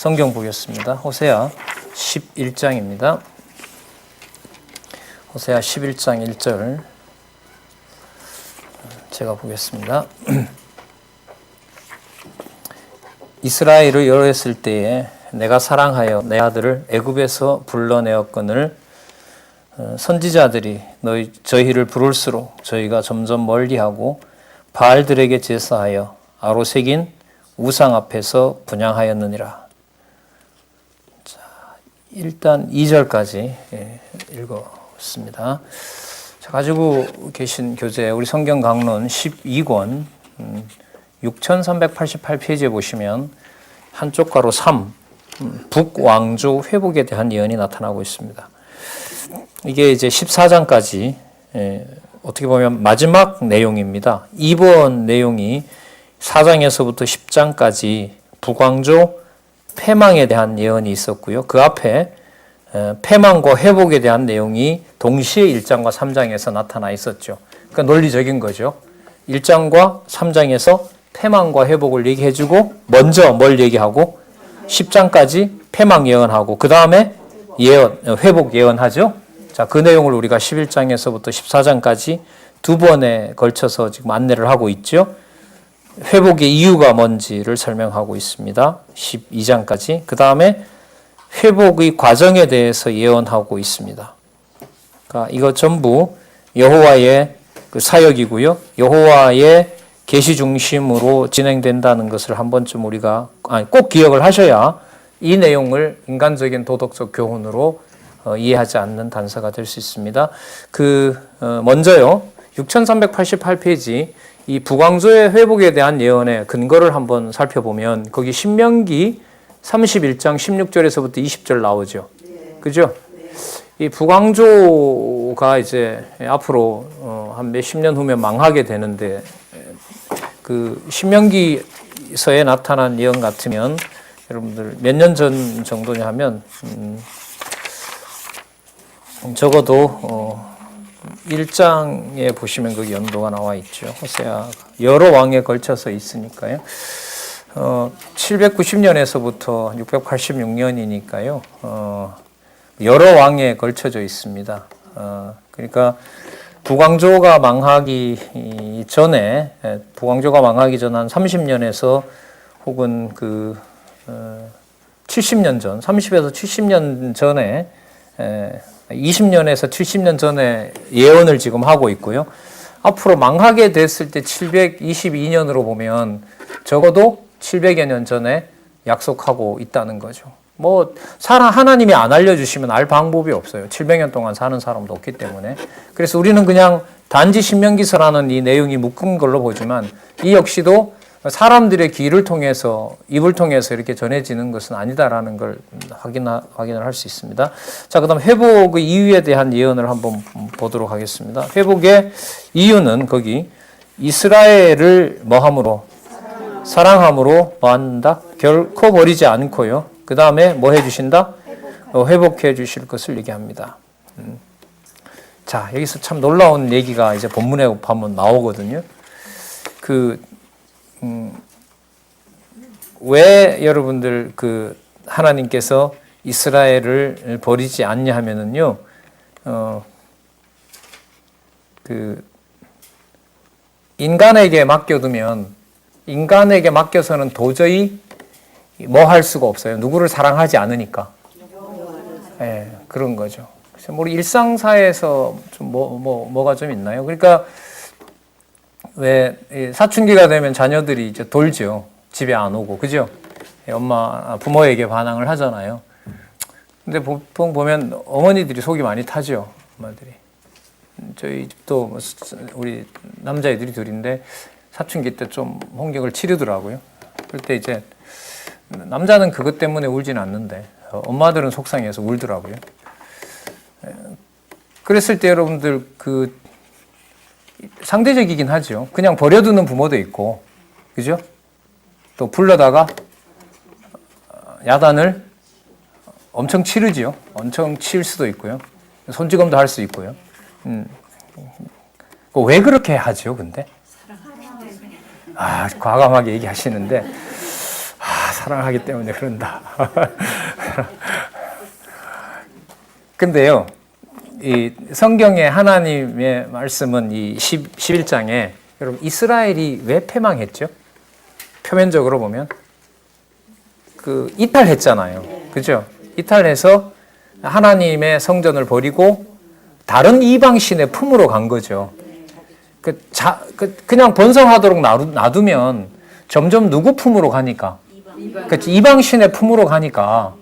성경 보겠습니다. 호세아 11장입니다. 호세아 11장 1절 제가 보겠습니다. 이스라엘을 여호했을 때에 내가 사랑하여 내 아들을 애굽에서 불러내었거늘 선지자들이 저희를 부를수록 저희가 점점 멀리하고 바알들에게 제사하여 아로새긴 우상 앞에서 분향하였느니라. 자, 일단 2절까지 읽었습니다. 자, 가지고 계신 교재 우리 성경 강론 12권 6388페이지에 보시면 한쪽 가로 3 북왕조 회복에 대한 예언이 나타나고 있습니다. 이게 이제 14장까지 어떻게 보면 마지막 내용입니다. 이번 내용이 4장에서부터 10장까지 북왕조 패망에 대한 예언이 있었고요. 그 앞에 패망과 회복에 대한 내용이 동시에 1장과 3장에서 나타나 있었죠. 그러니까 논리적인 거죠. 1장과 3장에서 패망과 회복을 얘기해주고 먼저 뭘 얘기하고 10장까지 패망 예언하고 그 다음에 회복 예언하죠. 자, 그 내용을 우리가 11장에서부터 14장까지 두 번에 걸쳐서 지금 안내를 하고 있죠. 회복의 이유가 뭔지를 설명하고 있습니다. 12장까지. 그 다음에 회복의 과정에 대해서 예언하고 있습니다. 그러니까 이거 전부 여호와의 그 사역이고요. 여호와의 계시 중심으로 진행된다는 것을 한 번쯤 우리가 꼭 기억을 하셔야 이 내용을 인간적인 도덕적 교훈으로 이해하지 않는 단서가 될 수 있습니다. 먼저요. 6388페이지 이 북왕조의 회복에 대한 예언의 근거를 한번 살펴보면 거기 신명기 31장 16절에서부터 20절 나오죠. 그죠? 이 북왕조가 이제 앞으로 한 몇십 년 후면 망하게 되는데 그 신명기서에 나타난 예언 같으면 여러분들 몇 년 전 정도냐 하면 적어도 1장에 보시면 거기 연도가 나와 있죠. 호세아 여러 왕에 걸쳐서 있으니까요. 790년에서부터 686년이니까요. 여러 왕에 걸쳐져 있습니다. 그러니까 북왕조가 망하기 전에 한 30년에서 혹은 70년 전, 30에서 70년 전에 20년에서 70년 전에 예언을 지금 하고 있고요. 앞으로 망하게 됐을 때 722년으로 보면 적어도 700여 년 전에 약속하고 있다는 거죠. 하나님이 안 알려주시면 알 방법이 없어요. 700년 동안 사는 사람도 없기 때문에. 그래서 우리는 그냥 단지 신명기서라는 이 내용이 묶은 걸로 보지만 이 역시도 사람들의 입을 통해서 이렇게 전해지는 것은 아니다라는 걸 확인을 할 수 있습니다. 자, 그 다음 회복의 이유에 대한 예언을 한번 보도록 하겠습니다. 회복의 이유는 거기 이스라엘을 뭐함으로? 사랑함으로 뭐한다? 결코 버리지 않고요. 그 다음에 뭐 해주신다? 회복해 주실 것을 얘기합니다. 자, 여기서 참 놀라운 얘기가 이제 본문에 한번 나오거든요. 왜 여러분들 하나님께서 이스라엘을 버리지 않냐 하면은요, 인간에게 맡겨서는 도저히 뭐 할 수가 없어요. 누구를 사랑하지 않으니까. 네, 그런 거죠. 그래서 우리 일상사에서 좀 뭐가 좀 있나요? 그러니까 왜 사춘기가 되면 자녀들이 이제 돌죠. 집에 안 오고, 그죠? 부모에게 반항을 하잖아요. 근데 보통 보면 어머니들이 속이 많이 타죠. 엄마들이. 저희 집도 우리 남자애들이 둘인데 사춘기 때 좀 홍역을 치르더라고요. 그럴 때 이제 남자는 그것 때문에 울진 않는데 엄마들은 속상해서 울더라고요. 그랬을 때 여러분들 상대적이긴 하죠. 그냥 버려두는 부모도 있고, 그죠? 또 불러다가 야단을 엄청 치르지요. 엄청 칠 수도 있고요. 손찌검도 할 수 있고요. 왜 그렇게 하죠, 근데? 과감하게 얘기하시는데, 사랑하기 때문에 그런다. 근데요, 이 성경의 하나님의 말씀은 이 11장에 여러분 이스라엘이 왜 패망했죠? 표면적으로 보면 그 이탈했잖아요. 그죠? 이탈해서 하나님의 성전을 버리고 다른 이방신의 품으로 간 거죠. 그냥 번성하도록 놔두면 점점 누구 품으로 가니까? 이방신의 품으로 가니까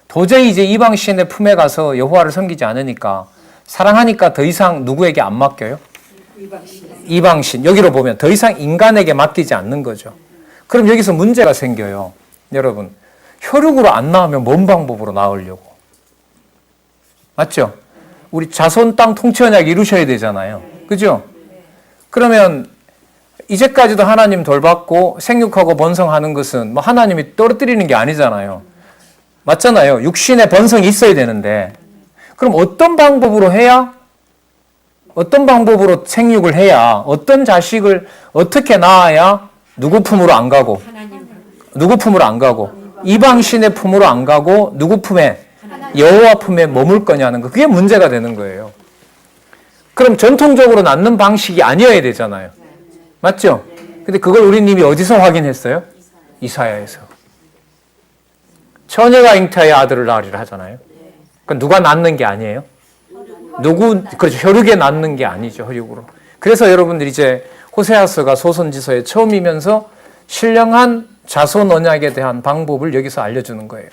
도저히 이제 이방신의 품에 가서 여호와를 섬기지 않으니까 사랑하니까 더 이상 누구에게 안 맡겨요? 이방신. 여기로 보면 더 이상 인간에게 맡기지 않는 거죠. 그럼 여기서 문제가 생겨요. 여러분, 혈육으로 안 나오면 뭔 방법으로 나오려고? 맞죠? 우리 자손 땅 통치 언약 이루셔야 되잖아요. 그죠? 그러면 이제까지도 하나님 돌봤고 생육하고 번성하는 것은 뭐 하나님이 떨어뜨리는 게 아니잖아요. 맞잖아요. 육신의 번성이 있어야 되는데 그럼 어떤 방법으로 해야, 어떤 방법으로 생육을 해야, 어떤 자식을 어떻게 낳아야 누구 품으로 안 가고, 누구 품으로 안 가고, 이방신의 품으로 안 가고 누구 품에, 여호와 품에 머물 거냐는 거. 그게 문제가 되는 거예요. 그럼 전통적으로 낳는 방식이 아니어야 되잖아요. 맞죠? 근데 그걸 우리님이 어디서 확인했어요? 이사야에서. 처녀가 잉태하여 아들을 낳으리라 하잖아요. 그건 누가 낳는 게 아니에요? 그렇죠. 혈육에 낳는 게 아니죠. 혈육으로. 그래서 여러분들이 이제 호세아서가 소선지서의 처음이면서 신령한 자손 언약에 대한 방법을 여기서 알려주는 거예요.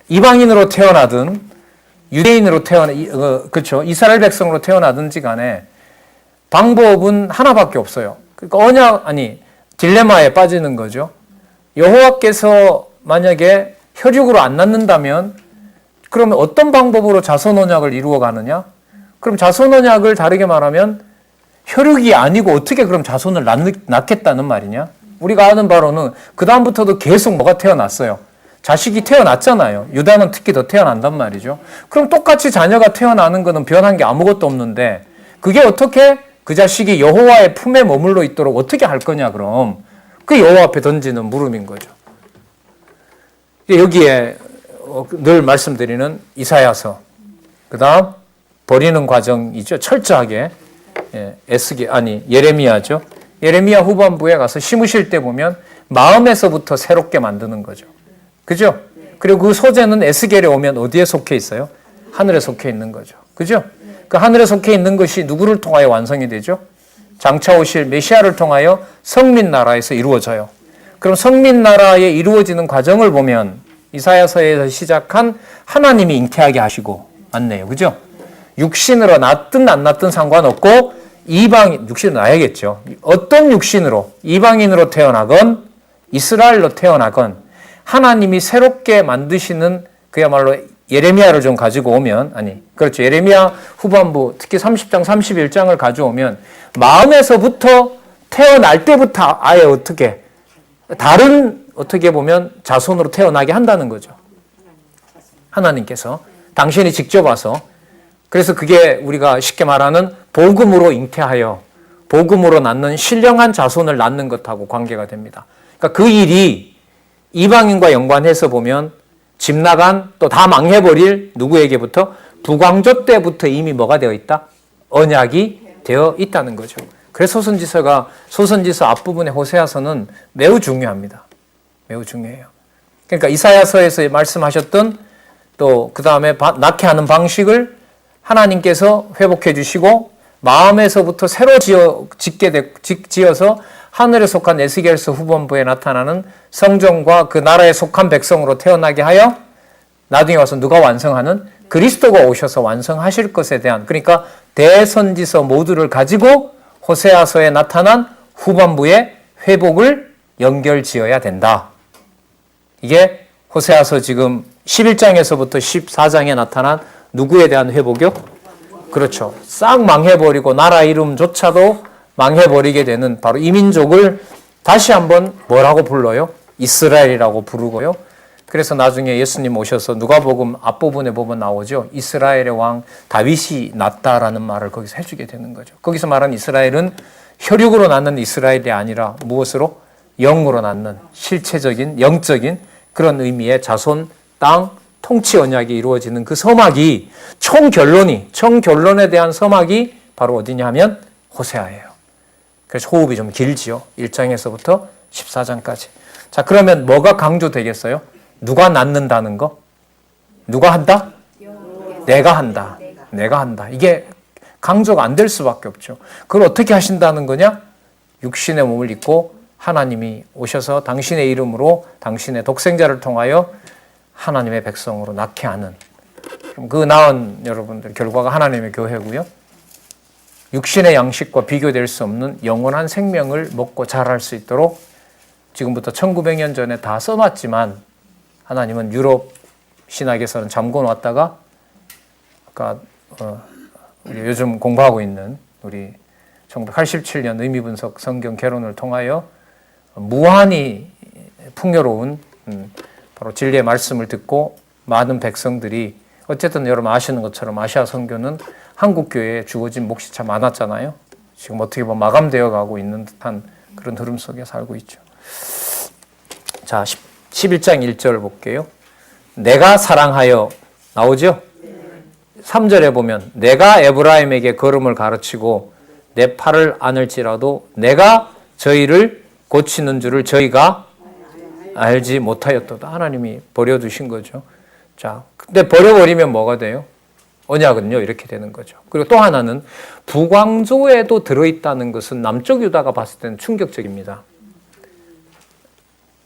이방인으로 태어나든 유대인으로 그렇죠. 이스라엘 백성으로 태어나든지 간에 방법은 하나밖에 없어요. 그러니까 딜레마에 빠지는 거죠. 여호와께서 만약에 혈육으로 안 낳는다면 그러면 어떤 방법으로 자손 언약을 이루어 가느냐? 그럼 자손 언약을 다르게 말하면 혈육이 아니고 어떻게 그럼 자손을 낳겠다는 말이냐? 우리가 아는 바로는 그 다음부터도 계속 뭐가 태어났어요. 자식이 태어났잖아요. 유다는 특히 더 태어난단 말이죠. 그럼 똑같이 자녀가 태어나는 것은 변한 게 아무것도 없는데 그게 어떻게 그 자식이 여호와의 품에 머물러 있도록 어떻게 할 거냐 그럼 그 여호와 앞에 던지는 물음인 거죠. 여기에 늘 말씀드리는 이사야서, 그 다음 버리는 과정이죠. 철저하게 예레미야죠. 예레미야 후반부에 가서 심으실 때 보면 마음에서부터 새롭게 만드는 거죠. 그죠? 그리고 그 소재는 에스겔에 오면 어디에 속해 있어요? 하늘에 속해 있는 거죠. 그죠? 그 하늘에 속해 있는 것이 누구를 통하여 완성이 되죠? 장차 오실 메시아를 통하여 성민 나라에서 이루어져요. 그럼 성민 나라에 이루어지는 과정을 보면 이사야서에서 시작한 하나님이 잉태하게 하시고 맞네요. 그죠? 육신으로 낳든 안 낳든 상관없고 육신으로 낳아야겠죠. 어떤 육신으로 이방인으로 태어나건 이스라엘로 태어나건 하나님이 새롭게 만드시는 그야말로 예레미야를 좀 가지고 오면 그렇죠. 예레미야 후반부 특히 30장 31장을 가져오면 마음에서부터 태어날 때부터 아예 어떻게 다른 어떻게 보면 자손으로 태어나게 한다는 거죠. 하나님께서 당신이 직접 와서 그래서 그게 우리가 쉽게 말하는 복음으로 잉태하여 복음으로 낳는 신령한 자손을 낳는 것하고 관계가 됩니다. 그러니까 그 일이 이방인과 연관해서 보면 집 나간 또 다 망해버릴 누구에게부터 북왕조 때부터 이미 뭐가 되어 있다? 언약이 되어 있다는 거죠. 그래서 소선지서 앞부분의 호세아서는 매우 중요합니다. 매우 중요해요. 그러니까 이사야서에서 말씀하셨던 또 그 다음에 낳게 하는 방식을 하나님께서 회복해 주시고 마음에서부터 새로 지어서 하늘에 속한 에스겔서 후반부에 나타나는 성전과 그 나라에 속한 백성으로 태어나게 하여 나중에 와서 누가 완성하는 그리스도가 오셔서 완성하실 것에 대한 그러니까 대선지서 모두를 가지고 호세아서에 나타난 후반부의 회복을 연결지어야 된다. 이게 호세아서 지금 11장에서부터 14장에 나타난 누구에 대한 회복이요? 그렇죠. 싹 망해버리고 나라 이름조차도 망해버리게 되는 바로 이 민족을 다시 한번 뭐라고 불러요? 이스라엘이라고 부르고요. 그래서 나중에 예수님 오셔서 누가복음 앞부분에 보면 나오죠. 이스라엘의 왕 다윗이 났다라는 말을 거기서 해주게 되는 거죠. 거기서 말하는 이스라엘은 혈육으로 낳는 이스라엘이 아니라 무엇으로? 영으로 낳는 실체적인 영적인 그런 의미의 자손, 땅, 통치 언약이 이루어지는 그 서막이 총결론에 대한 서막이 바로 어디냐 하면 호세아예요. 그래서 호흡이 좀 길지요. 1장에서부터 14장까지. 자, 그러면 뭐가 강조되겠어요? 누가 낳는다는 거? 누가 한다? 내가 한다. 내가 한다. 이게 강조가 안 될 수밖에 없죠. 그걸 어떻게 하신다는 거냐? 육신의 몸을 입고 하나님이 오셔서 당신의 이름으로 당신의 독생자를 통하여 하나님의 백성으로 낳게 하는, 그 낳은 여러분들 결과가 하나님의 교회고요. 육신의 양식과 비교될 수 없는 영원한 생명을 먹고 자랄 수 있도록 지금부터 1900년 전에 다 써놨지만 하나님은 유럽 신학에서는 잠궈 놨다가 아까 우리 요즘 공부하고 있는 우리 1987년 의미분석 성경 개론을 통하여 무한히 풍요로운 바로 진리의 말씀을 듣고 많은 백성들이, 어쨌든 여러분 아시는 것처럼 아시아 선교는 한국 교회에 주어진 몫이 참 많았잖아요. 지금 어떻게 보면 마감되어 가고 있는 듯한 그런 흐름 속에 살고 있죠. 자, 11장 1절 볼게요. 내가 사랑하여 나오죠? 3절에 보면 내가 에브라임에게 걸음을 가르치고 내 팔을 안을지라도 내가 저희를 고치는 줄을 저희가 알지 못하였도다. 하나님이 버려두신 거죠. 자, 근데 버려버리면 뭐가 돼요? 언약은요, 이렇게 되는 거죠. 그리고 또 하나는 북왕조에도 들어있다는 것은 남쪽 유다가 봤을 때는 충격적입니다.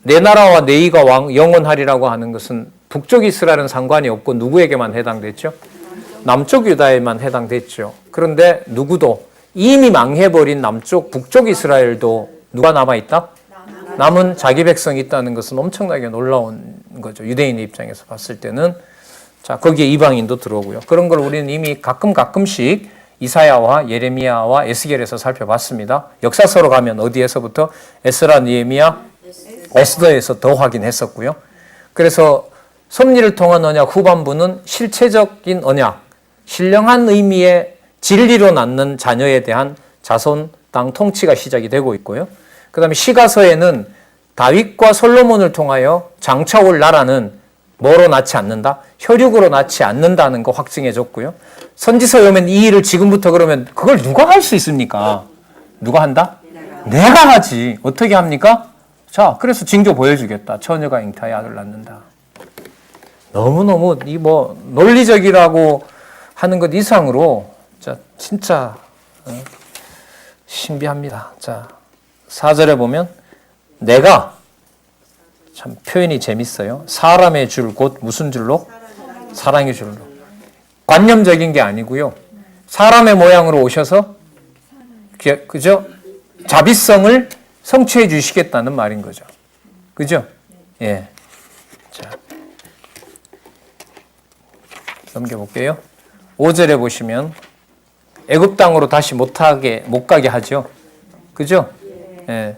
내 나라와 내 이가 영원하리라고 하는 것은 북쪽 이스라엘은 상관이 없고 누구에게만 해당됐죠? 남쪽 유다에만 해당됐죠. 그런데 누구도 이미 망해버린 북쪽 이스라엘도 누가 남아있다? 남은 자기 백성이 있다는 것은 엄청나게 놀라운 거죠. 유대인의 입장에서 봤을 때는. 자, 거기에 이방인도 들어오고요. 그런 걸 우리는 이미 가끔씩 이사야와 예레미야와 에스겔에서 살펴봤습니다. 역사서로 가면 어디에서부터? 에스라, 느헤미야, 에스더에서 더 확인했었고요. 그래서 섭리를 통한 언약 후반부는 실체적인 언약, 신령한 의미의 진리로 낳는 자녀에 대한 자손, 땅 통치가 시작이 되고 있고요. 그 다음에 시가서에는 다윗과 솔로몬을 통하여 장차 올 나라는 뭐로 낳지 않는다? 혈육으로 낳지 않는다는 거 확증해 줬고요. 선지서에 오면 이 일을 지금부터 그러면 그걸 누가 할 수 있습니까? 누가 한다? 내가 하지. 어떻게 합니까? 자, 그래서 징조 보여주겠다. 처녀가 잉타의 아들 낳는다. 너무너무 논리적이라고 하는 것 이상으로 진짜 신비합니다. 자, 4절에 보면 내가, 참 표현이 재밌어요. 사람의 줄, 곧 무슨 줄로? 사랑의 줄로. 관념적인 게 아니고요. 사람의 모양으로 오셔서 그죠? 자비성을 성취해 주시겠다는 말인 거죠. 그죠? 예. 자, 넘겨볼게요. 5절에 보시면 애굽 땅으로 다시 못 가게 하죠. 그죠? 예.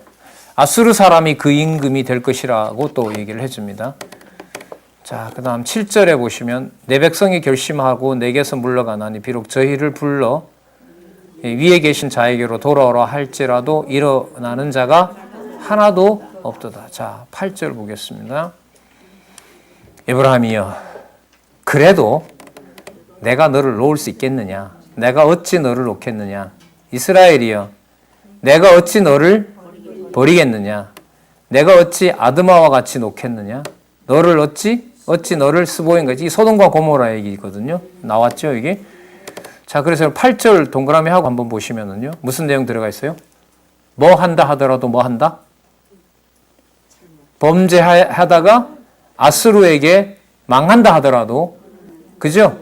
아수르 사람이 그 임금이 될 것이라고 또 얘기를 해줍니다. 자, 그 다음 7절에 보시면 내 백성이 결심하고 내게서 물러가나니 비록 저희를 불러 위에 계신 자에게로 돌아오라 할지라도 일어나는 자가 하나도 없도다. 자, 8절 보겠습니다. 에브라함이여, 그래도 내가 너를 놓을 수 있겠느냐? 내가 어찌 너를 놓겠느냐? 이스라엘이여, 내가 어찌 너를 버리겠느냐? 내가 어찌 아드마와 같이 놓겠느냐? 너를 어찌 너를 스보인 거지. 이 소돔과 고모라 얘기거든요. 나왔죠, 이게? 자, 그래서 8절 동그라미 하고 한번 보시면은요. 무슨 내용 들어가 있어요? 뭐 한다 하더라도 뭐 한다? 범죄하다가 아수르에게 망한다 하더라도, 그죠?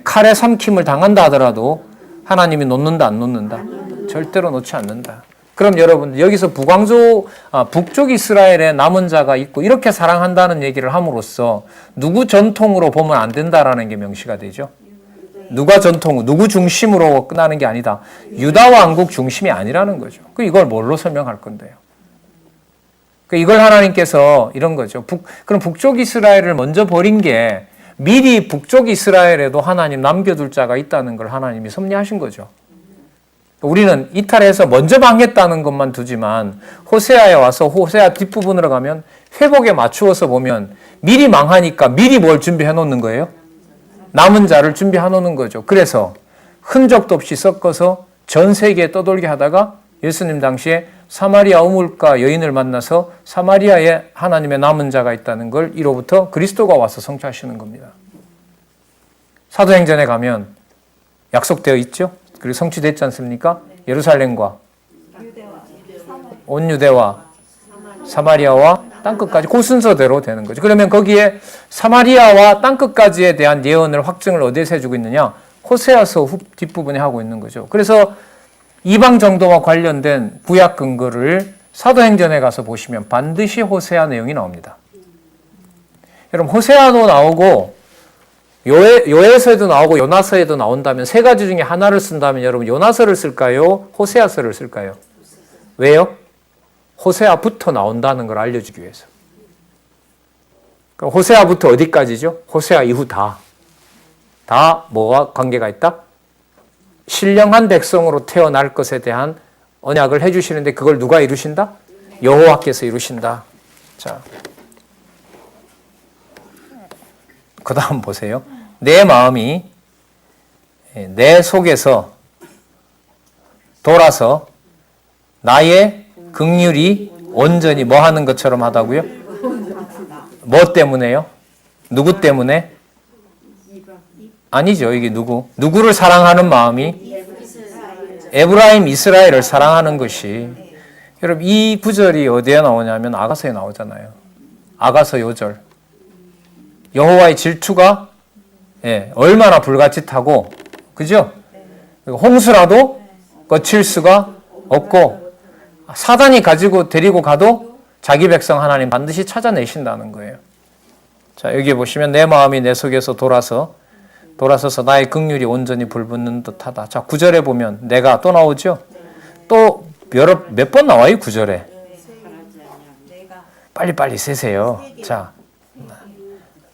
칼에 삼킴을 당한다 하더라도 하나님이 놓는다, 안 놓는다? 절대로 놓지 않는다. 그럼 여러분, 여기서 북쪽 이스라엘에 남은 자가 있고 이렇게 사랑한다는 얘기를 함으로써 누구 전통으로 보면 안 된다라는 게 명시가 되죠. 누구 중심으로 끝나는 게 아니다. 유다 왕국 중심이 아니라는 거죠. 이걸 뭘로 설명할 건데요? 이걸 하나님께서 이런 거죠. 그럼 북쪽 이스라엘을 먼저 버린 게 미리 북쪽 이스라엘에도 하나님 남겨둘 자가 있다는 걸 하나님이 섭리하신 거죠. 우리는 이탈해서 먼저 망했다는 것만 두지만 호세아에 와서 호세아 뒷부분으로 가면 회복에 맞추어서 보면 미리 망하니까 미리 뭘 준비해 놓는 거예요? 남은 자를 준비해 놓는 거죠. 그래서 흔적도 없이 섞어서 전 세계에 떠돌게 하다가 예수님 당시에 사마리아 우물가 여인을 만나서 사마리아에 하나님의 남은 자가 있다는 걸 이로부터 그리스도가 와서 성취하시는 겁니다. 사도행전에 가면 약속되어 있죠. 그리고 성취됐지 않습니까? 예루살렘과 온 유대와 사마리아와 땅끝까지 그 순서대로 되는 거죠. 그러면 거기에 사마리아와 땅끝까지에 대한 예언을 확증을 어디에서 해주고 있느냐? 호세아서 뒷부분에 하고 있는 거죠. 그래서 이방 정도와 관련된 구약 근거를 사도행전에 가서 보시면 반드시 호세아 내용이 나옵니다. 여러분 호세아도 나오고 요에서에도 나오고 요나서에도 나온다면 세 가지 중에 하나를 쓴다면 여러분 요나서를 쓸까요? 호세아서를 쓸까요? 왜요? 호세아부터 나온다는 걸 알려주기 위해서. 그럼 호세아부터 어디까지죠? 호세아 이후 다 뭐와 관계가 있다? 신령한 백성으로 태어날 것에 대한 언약을 해주시는데 그걸 누가 이루신다? 여호와께서 이루신다. 자, 그 다음 보세요. 내 마음이 내 속에서 돌아서 나의 긍휼이 온전히 뭐 하는 것처럼 하다고요? 뭐 때문에요? 누구 때문에? 아니죠. 이게 누구를 사랑하는 마음이 에브라임 이스라엘을 사랑하는 것이. 여러분 이 구절이 어디에 나오냐면 아가서에 나오잖아요. 아가서 요절. 여호와의 질투가 얼마나 불같이 타고 그죠? 홍수라도 거칠 수가 없고 사단이 가지고 데리고 가도 자기 백성 하나님 반드시 찾아내신다는 거예요. 자, 여기 보시면 내 마음이 내 속에서 돌아서서 나의 긍휼이 온전히 불붙는 듯하다. 자, 9절에 보면 내가 또 나오죠? 또 몇 번 나와요, 9절에. 빨리빨리 세세요. 자,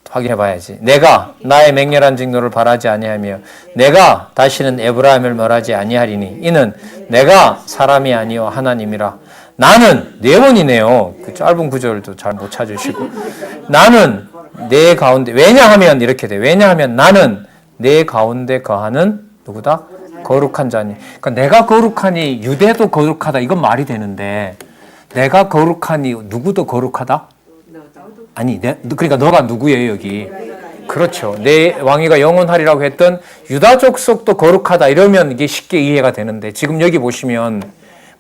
확인해 봐야지. 내가 나의 맹렬한 직노를 바라지 아니하며 내가 다시는 에브라임을 멸하지 아니하리니 이는 내가 사람이 아니요 하나님이라. 나는 네 번이네요. 그 짧은 구절도 잘 못 찾으시고 나는 내 가운데 왜냐하면 이렇게 돼. 왜냐하면 나는 내 가운데 거하는 누구다? 거룩한 자니. 그러니까 내가 거룩하니 유대도 거룩하다. 이건 말이 되는데 내가 거룩하니 누구도 거룩하다? 아니, 그러니까 너가 누구예요, 여기? 그렇죠. 내 왕위가 영원하리라고 했던 유다 족속도 거룩하다. 이러면 이게 쉽게 이해가 되는데 지금 여기 보시면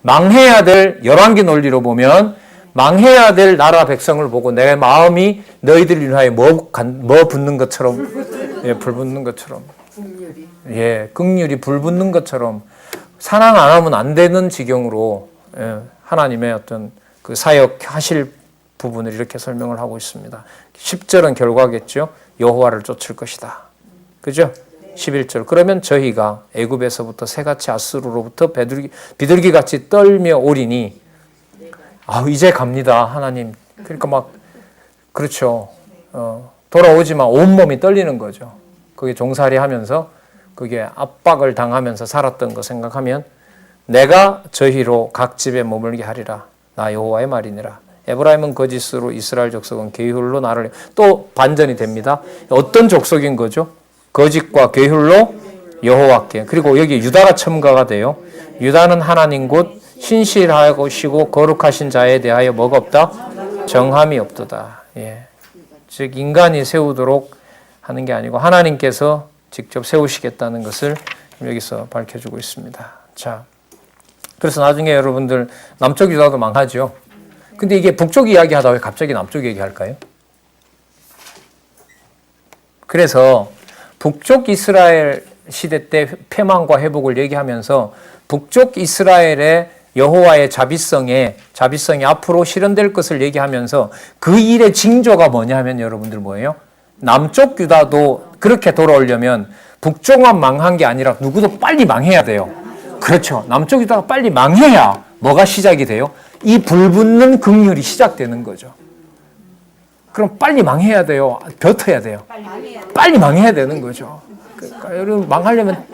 망해야 될 열왕기 논리로 보면 망해야 될 나라 백성을 보고 내 마음이 너희들 위하여 뭐 붙는 것처럼 불 붙는 것처럼 긍휼이 불 붙는 것처럼 사랑 안 하면 안 되는 지경으로 하나님의 어떤 그 사역 하실 부분을 이렇게 설명을 하고 있습니다. 10절은 결과겠죠. 여호와를 쫓을 것이다. 그죠? 11절. 그러면 저희가 애굽에서부터 새같이 아수르로부터 비둘기같이 떨며 오리니 이제 갑니다. 하나님. 그러니까 막 그렇죠. 돌아오지만 온몸이 떨리는 거죠. 그게 종살이 하면서 그게 압박을 당하면서 살았던 거 생각하면 내가 저희로 각 집에 머물게 하리라. 나 여호와의 말이니라. 에브라임은 거짓으로 이스라엘 족속은 계율로 나를 또 반전이 됩니다. 어떤 족속인 거죠? 거짓과 계율로 여호와께. 그리고 여기 유다가 첨가가 돼요. 유다는 하나님 곧 신실하시고 거룩하신 자에 대하여 뭐가 없다? 정함이 없도다. 즉 인간이 세우도록 하는 게 아니고 하나님께서 직접 세우시겠다는 것을 여기서 밝혀주고 있습니다. 자, 그래서 나중에 여러분들 남쪽 유다도 망하죠. 근데 이게 북쪽 이야기 하다가 왜 갑자기 남쪽 얘기할까요? 그래서 북쪽 이스라엘 시대 때 패망과 회복을 얘기하면서 북쪽 이스라엘의 여호와의 자비성이 앞으로 실현될 것을 얘기하면서 그 일의 징조가 뭐냐 하면 여러분들 뭐예요? 남쪽 유다도 그렇게 돌아오려면 북쪽만 망한 게 아니라 누구도 빨리 망해야 돼요. 그렇죠. 남쪽 유다가 빨리 망해야 뭐가 시작이 돼요? 이 불붙는 긍휼이 시작되는 거죠. 그럼 빨리 망해야 돼요? 벼터야 돼요? 빨리 망해야 되는 거죠. 그러니까 여러분 망하려면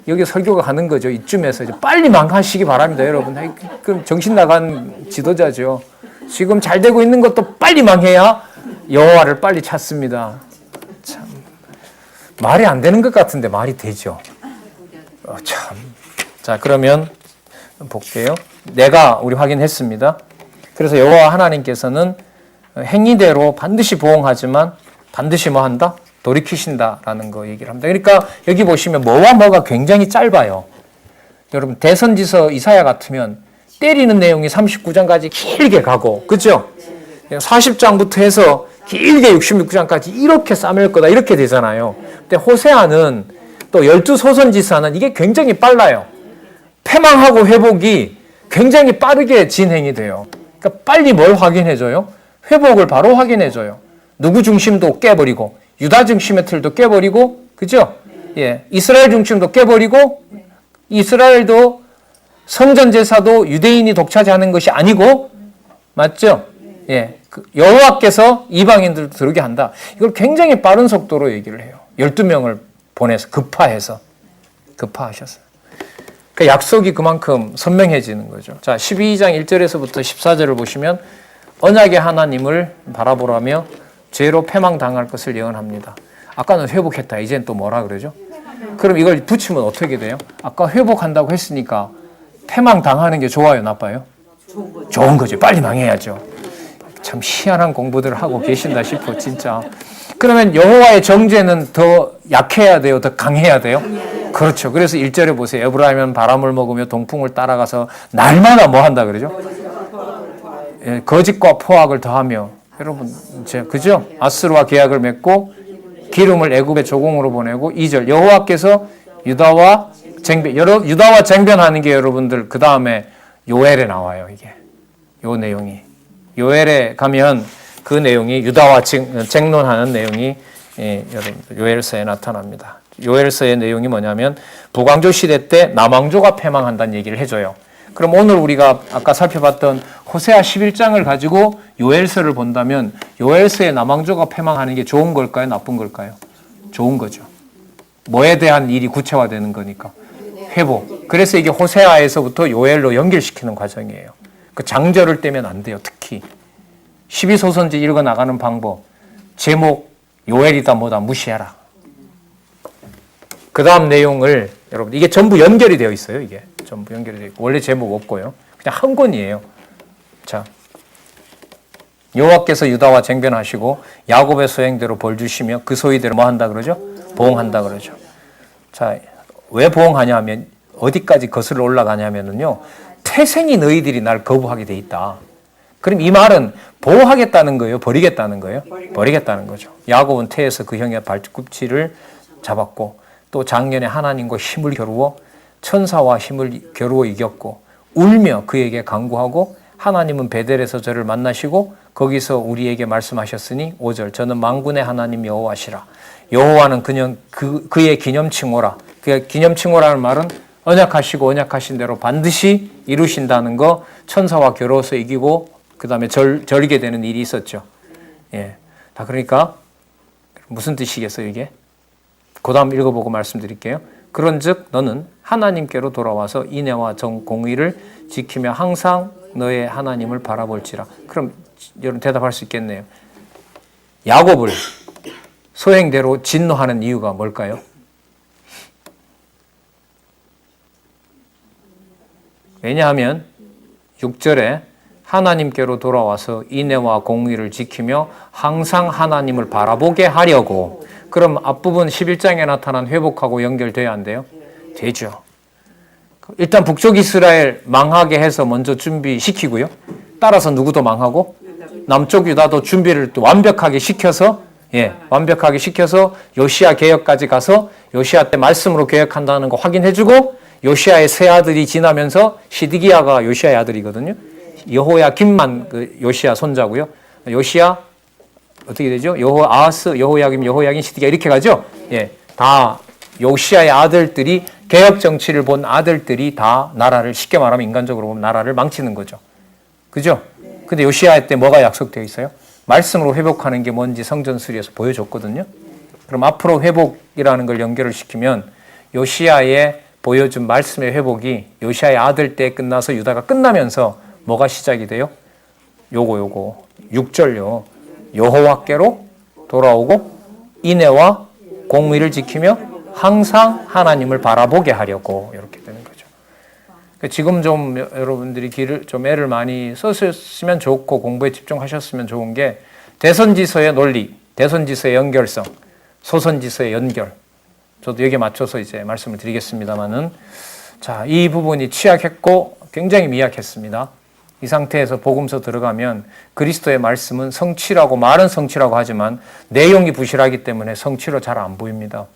여기 설교가 가는 거죠. 이쯤에서 이제 빨리 망하시기 바랍니다, 여러분. 그럼 정신 나간 지도자죠. 지금 잘 되고 있는 것도 빨리 망해야 여호와를 빨리 찾습니다. 참 말이 안 되는 것 같은데 말이 되죠. 참. 자, 그러면 볼게요. 내가 우리 확인했습니다. 그래서 여호와 하나님께서는 행위대로 반드시 보응하지만 반드시 뭐 한다? 돌이키신다라는 거 얘기를 합니다. 그러니까 여기 보시면 뭐와 뭐가 굉장히 짧아요. 여러분 대선지서 이사야 같으면 때리는 내용이 39장까지 길게 가고, 그죠? 40장부터 해서 길게 66장까지 이렇게 싸맬 거다 이렇게 되잖아요. 근데 호세아는 또 12소선지사는 이게 굉장히 빨라요. 패망하고 회복이 굉장히 빠르게 진행이 돼요. 그러니까 빨리 뭘 확인해줘요? 회복을 바로 확인해줘요. 누구 중심도 깨버리고 유다 중심의 틀도 깨버리고, 그죠? 예, 이스라엘 중심도 깨버리고, 이스라엘도 성전 제사도 유대인이 독차지하는 것이 아니고, 맞죠? 예, 여호와께서 이방인들도 들어오게 한다. 이걸 굉장히 빠른 속도로 얘기를 해요. 12명을 보내서 급파하셨어요. 그러니까 약속이 그만큼 선명해지는 거죠. 자, 12장 1절에서부터 14절을 보시면 언약의 하나님을 바라보라며 죄로 패망당할 것을 예언합니다. 아까는 회복했다. 이제는 또 뭐라 그러죠? 그럼 이걸 붙이면 어떻게 돼요? 아까 회복한다고 했으니까 패망당하는 게 좋아요? 나빠요? 좋은 거죠. 빨리 망해야죠. 참 희한한 공부들을 하고 계신다 싶어 진짜. 그러면 여호와의 정죄는 더 약해야 돼요? 더 강해야 돼요? 그렇죠. 그래서 1절에 보세요. 에브라임은 바람을 먹으며 동풍을 따라가서 날마다 뭐 한다 그러죠? 예, 거짓과 포악을 더하며, 여러분, 그죠? 아스루와 계약을 맺고 기름을 애굽의 조공으로 보내고, 2절 여호와께서 유다와 쟁변하는 게 여러분들 그 다음에 요엘에 나와요. 이게 요 내용이 요엘에 가면 그 내용이 유다와 쟁론하는 내용이 여러분들 요엘서에 나타납니다. 요엘서의 내용이 뭐냐면 북왕조 시대 때 남왕조가 패망한다는 얘기를 해줘요. 그럼 오늘 우리가 아까 살펴봤던 호세아 11장을 가지고 요엘서를 본다면 요엘서의 남왕조가 패망하는 게 좋은 걸까요? 나쁜 걸까요? 좋은 거죠. 뭐에 대한 일이 구체화되는 거니까. 회복. 그래서 이게 호세아에서부터 요엘로 연결시키는 과정이에요. 그 장절을 떼면 안 돼요. 특히 12소선지 읽어 나가는 방법. 제목 요엘이다 뭐다 무시해라. 그 다음 내용을 여러분 이게 전부 연결이 되어 있어요. 이게 전부 연결이 되어 있고 원래 제목 없고요. 그냥 한 권이에요. 자, 여호와께서 유다와 쟁변하시고 야곱의 소행대로 벌 주시며 그 소위대로 뭐 한다 그러죠? 보응한다 그러죠. 자, 왜 보응하냐 하면 어디까지 거슬러 올라가냐면요. 태생이 너희들이 날 거부하게 돼 있다. 그럼 이 말은 보호하겠다는 거예요? 버리겠다는 거예요? 버리겠다는 거죠. 야곱은 태에서 그 형의 발꿈치를 잡았고 또 작년에 하나님과 힘을 겨루어 천사와 힘을 겨루어 이겼고 울며 그에게 간구하고 하나님은 베델에서 저를 만나시고 거기서 우리에게 말씀하셨으니 5절 저는 만군의 하나님 여호와시라. 여호와는 그의 기념칭호라. 그 기념칭호라는 말은 언약하시고 언약하신 대로 반드시 이루신다는 거. 천사와 겨루어서 이기고 그 다음에 절게 되는 일이 있었죠. 예, 다 그러니까 무슨 뜻이겠어요 이게? 그 다음 읽어보고 말씀드릴게요. 그런즉 너는 하나님께로 돌아와서 인애와 공의를 지키며 항상 너의 하나님을 바라볼지라. 그럼 여러분 대답할 수 있겠네요. 야곱을 소행대로 진노하는 이유가 뭘까요? 왜냐하면 6절에 하나님께로 돌아와서 인애와 공의를 지키며 항상 하나님을 바라보게 하려고. 그럼 앞부분 11장에 나타난 회복하고 연결돼야 안 돼요? 되죠. 일단 북쪽 이스라엘 망하게 해서 먼저 준비시키고요. 따라서 누구도 망하고 남쪽 유다도 준비를 또 완벽하게 시켜서 완벽하게 시켜서 요시야 개혁까지 가서 요시야 때 말씀으로 개혁한다는 거 확인해주고 요시야의 세 아들이 지나면서 시드기야가 요시야의 아들이거든요. 여호야김만 그 요시야 손자고요. 요시야 어떻게 되죠? 아하스, 여호야김, 시드기야 이렇게 가죠. 예, 다 요시야의 아들들이 개혁 정치를 본 아들들이 다 나라를 쉽게 말하면 인간적으로 보면 나라를 망치는 거죠. 그죠? 근데 요시야 때 뭐가 약속되어 있어요? 말씀으로 회복하는 게 뭔지 성전 수리에서 보여줬거든요. 그럼 앞으로 회복이라는 걸 연결을 시키면 요시야의 보여준 말씀의 회복이 요시아의 아들 때 끝나서 유다가 끝나면서 뭐가 시작이 돼요? 요거 6절요. 여호와께로 돌아오고 인애와 공의를 지키며 항상 하나님을 바라보게 하려고 이렇게 되는 거죠. 지금 좀 여러분들이 애를 많이 썼으면 좋고 공부에 집중하셨으면 좋은 게 대선지서의 논리, 대선지서의 연결성, 소선지서의 연결. 저도 여기에 맞춰서 이제 말씀을 드리겠습니다만은, 자, 이 부분이 취약했고 굉장히 미약했습니다. 이 상태에서 복음서 들어가면 그리스도의 말씀은 성취라고 말은 성취라고 하지만 내용이 부실하기 때문에 성취로 잘 안 보입니다.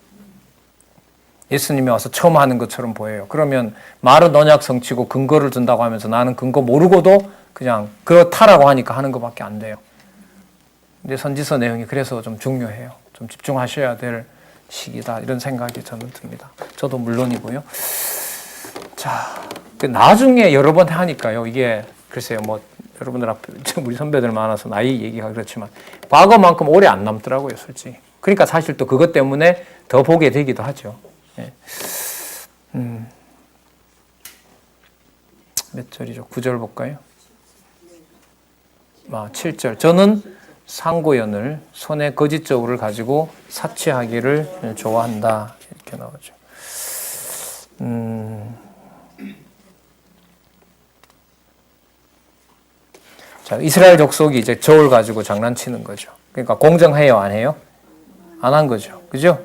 예수님이 와서 처음 하는 것처럼 보여요. 그러면 말은 언약 성취고 근거를 둔다고 하면서 나는 근거 모르고도 그냥 그렇다라고 하니까 하는 것밖에 안 돼요. 근데 선지서 내용이 그래서 좀 중요해요. 좀 집중하셔야 될 시기다 이런 생각이 저는 듭니다. 저도 물론이고요. 자, 나중에 여러 번 하니까요. 이게 글쎄요, 뭐 여러분들 앞에 우리 선배들 많아서 나이 얘기가 그렇지만 과거만큼 오래 안 남더라고요, 솔직히. 그러니까 사실 또 그것 때문에 더 보게 되기도 하죠. 예. 몇 절이죠? 9절 볼까요? 7절. 저는 상고연을 손에 거짓 저울을 가지고 사치하기를 좋아한다. 이렇게 나오죠. 자, 이스라엘 족속이 이제 저울 가지고 장난치는 거죠. 그러니까 공정해요, 안 해요? 안 한 거죠. 그죠?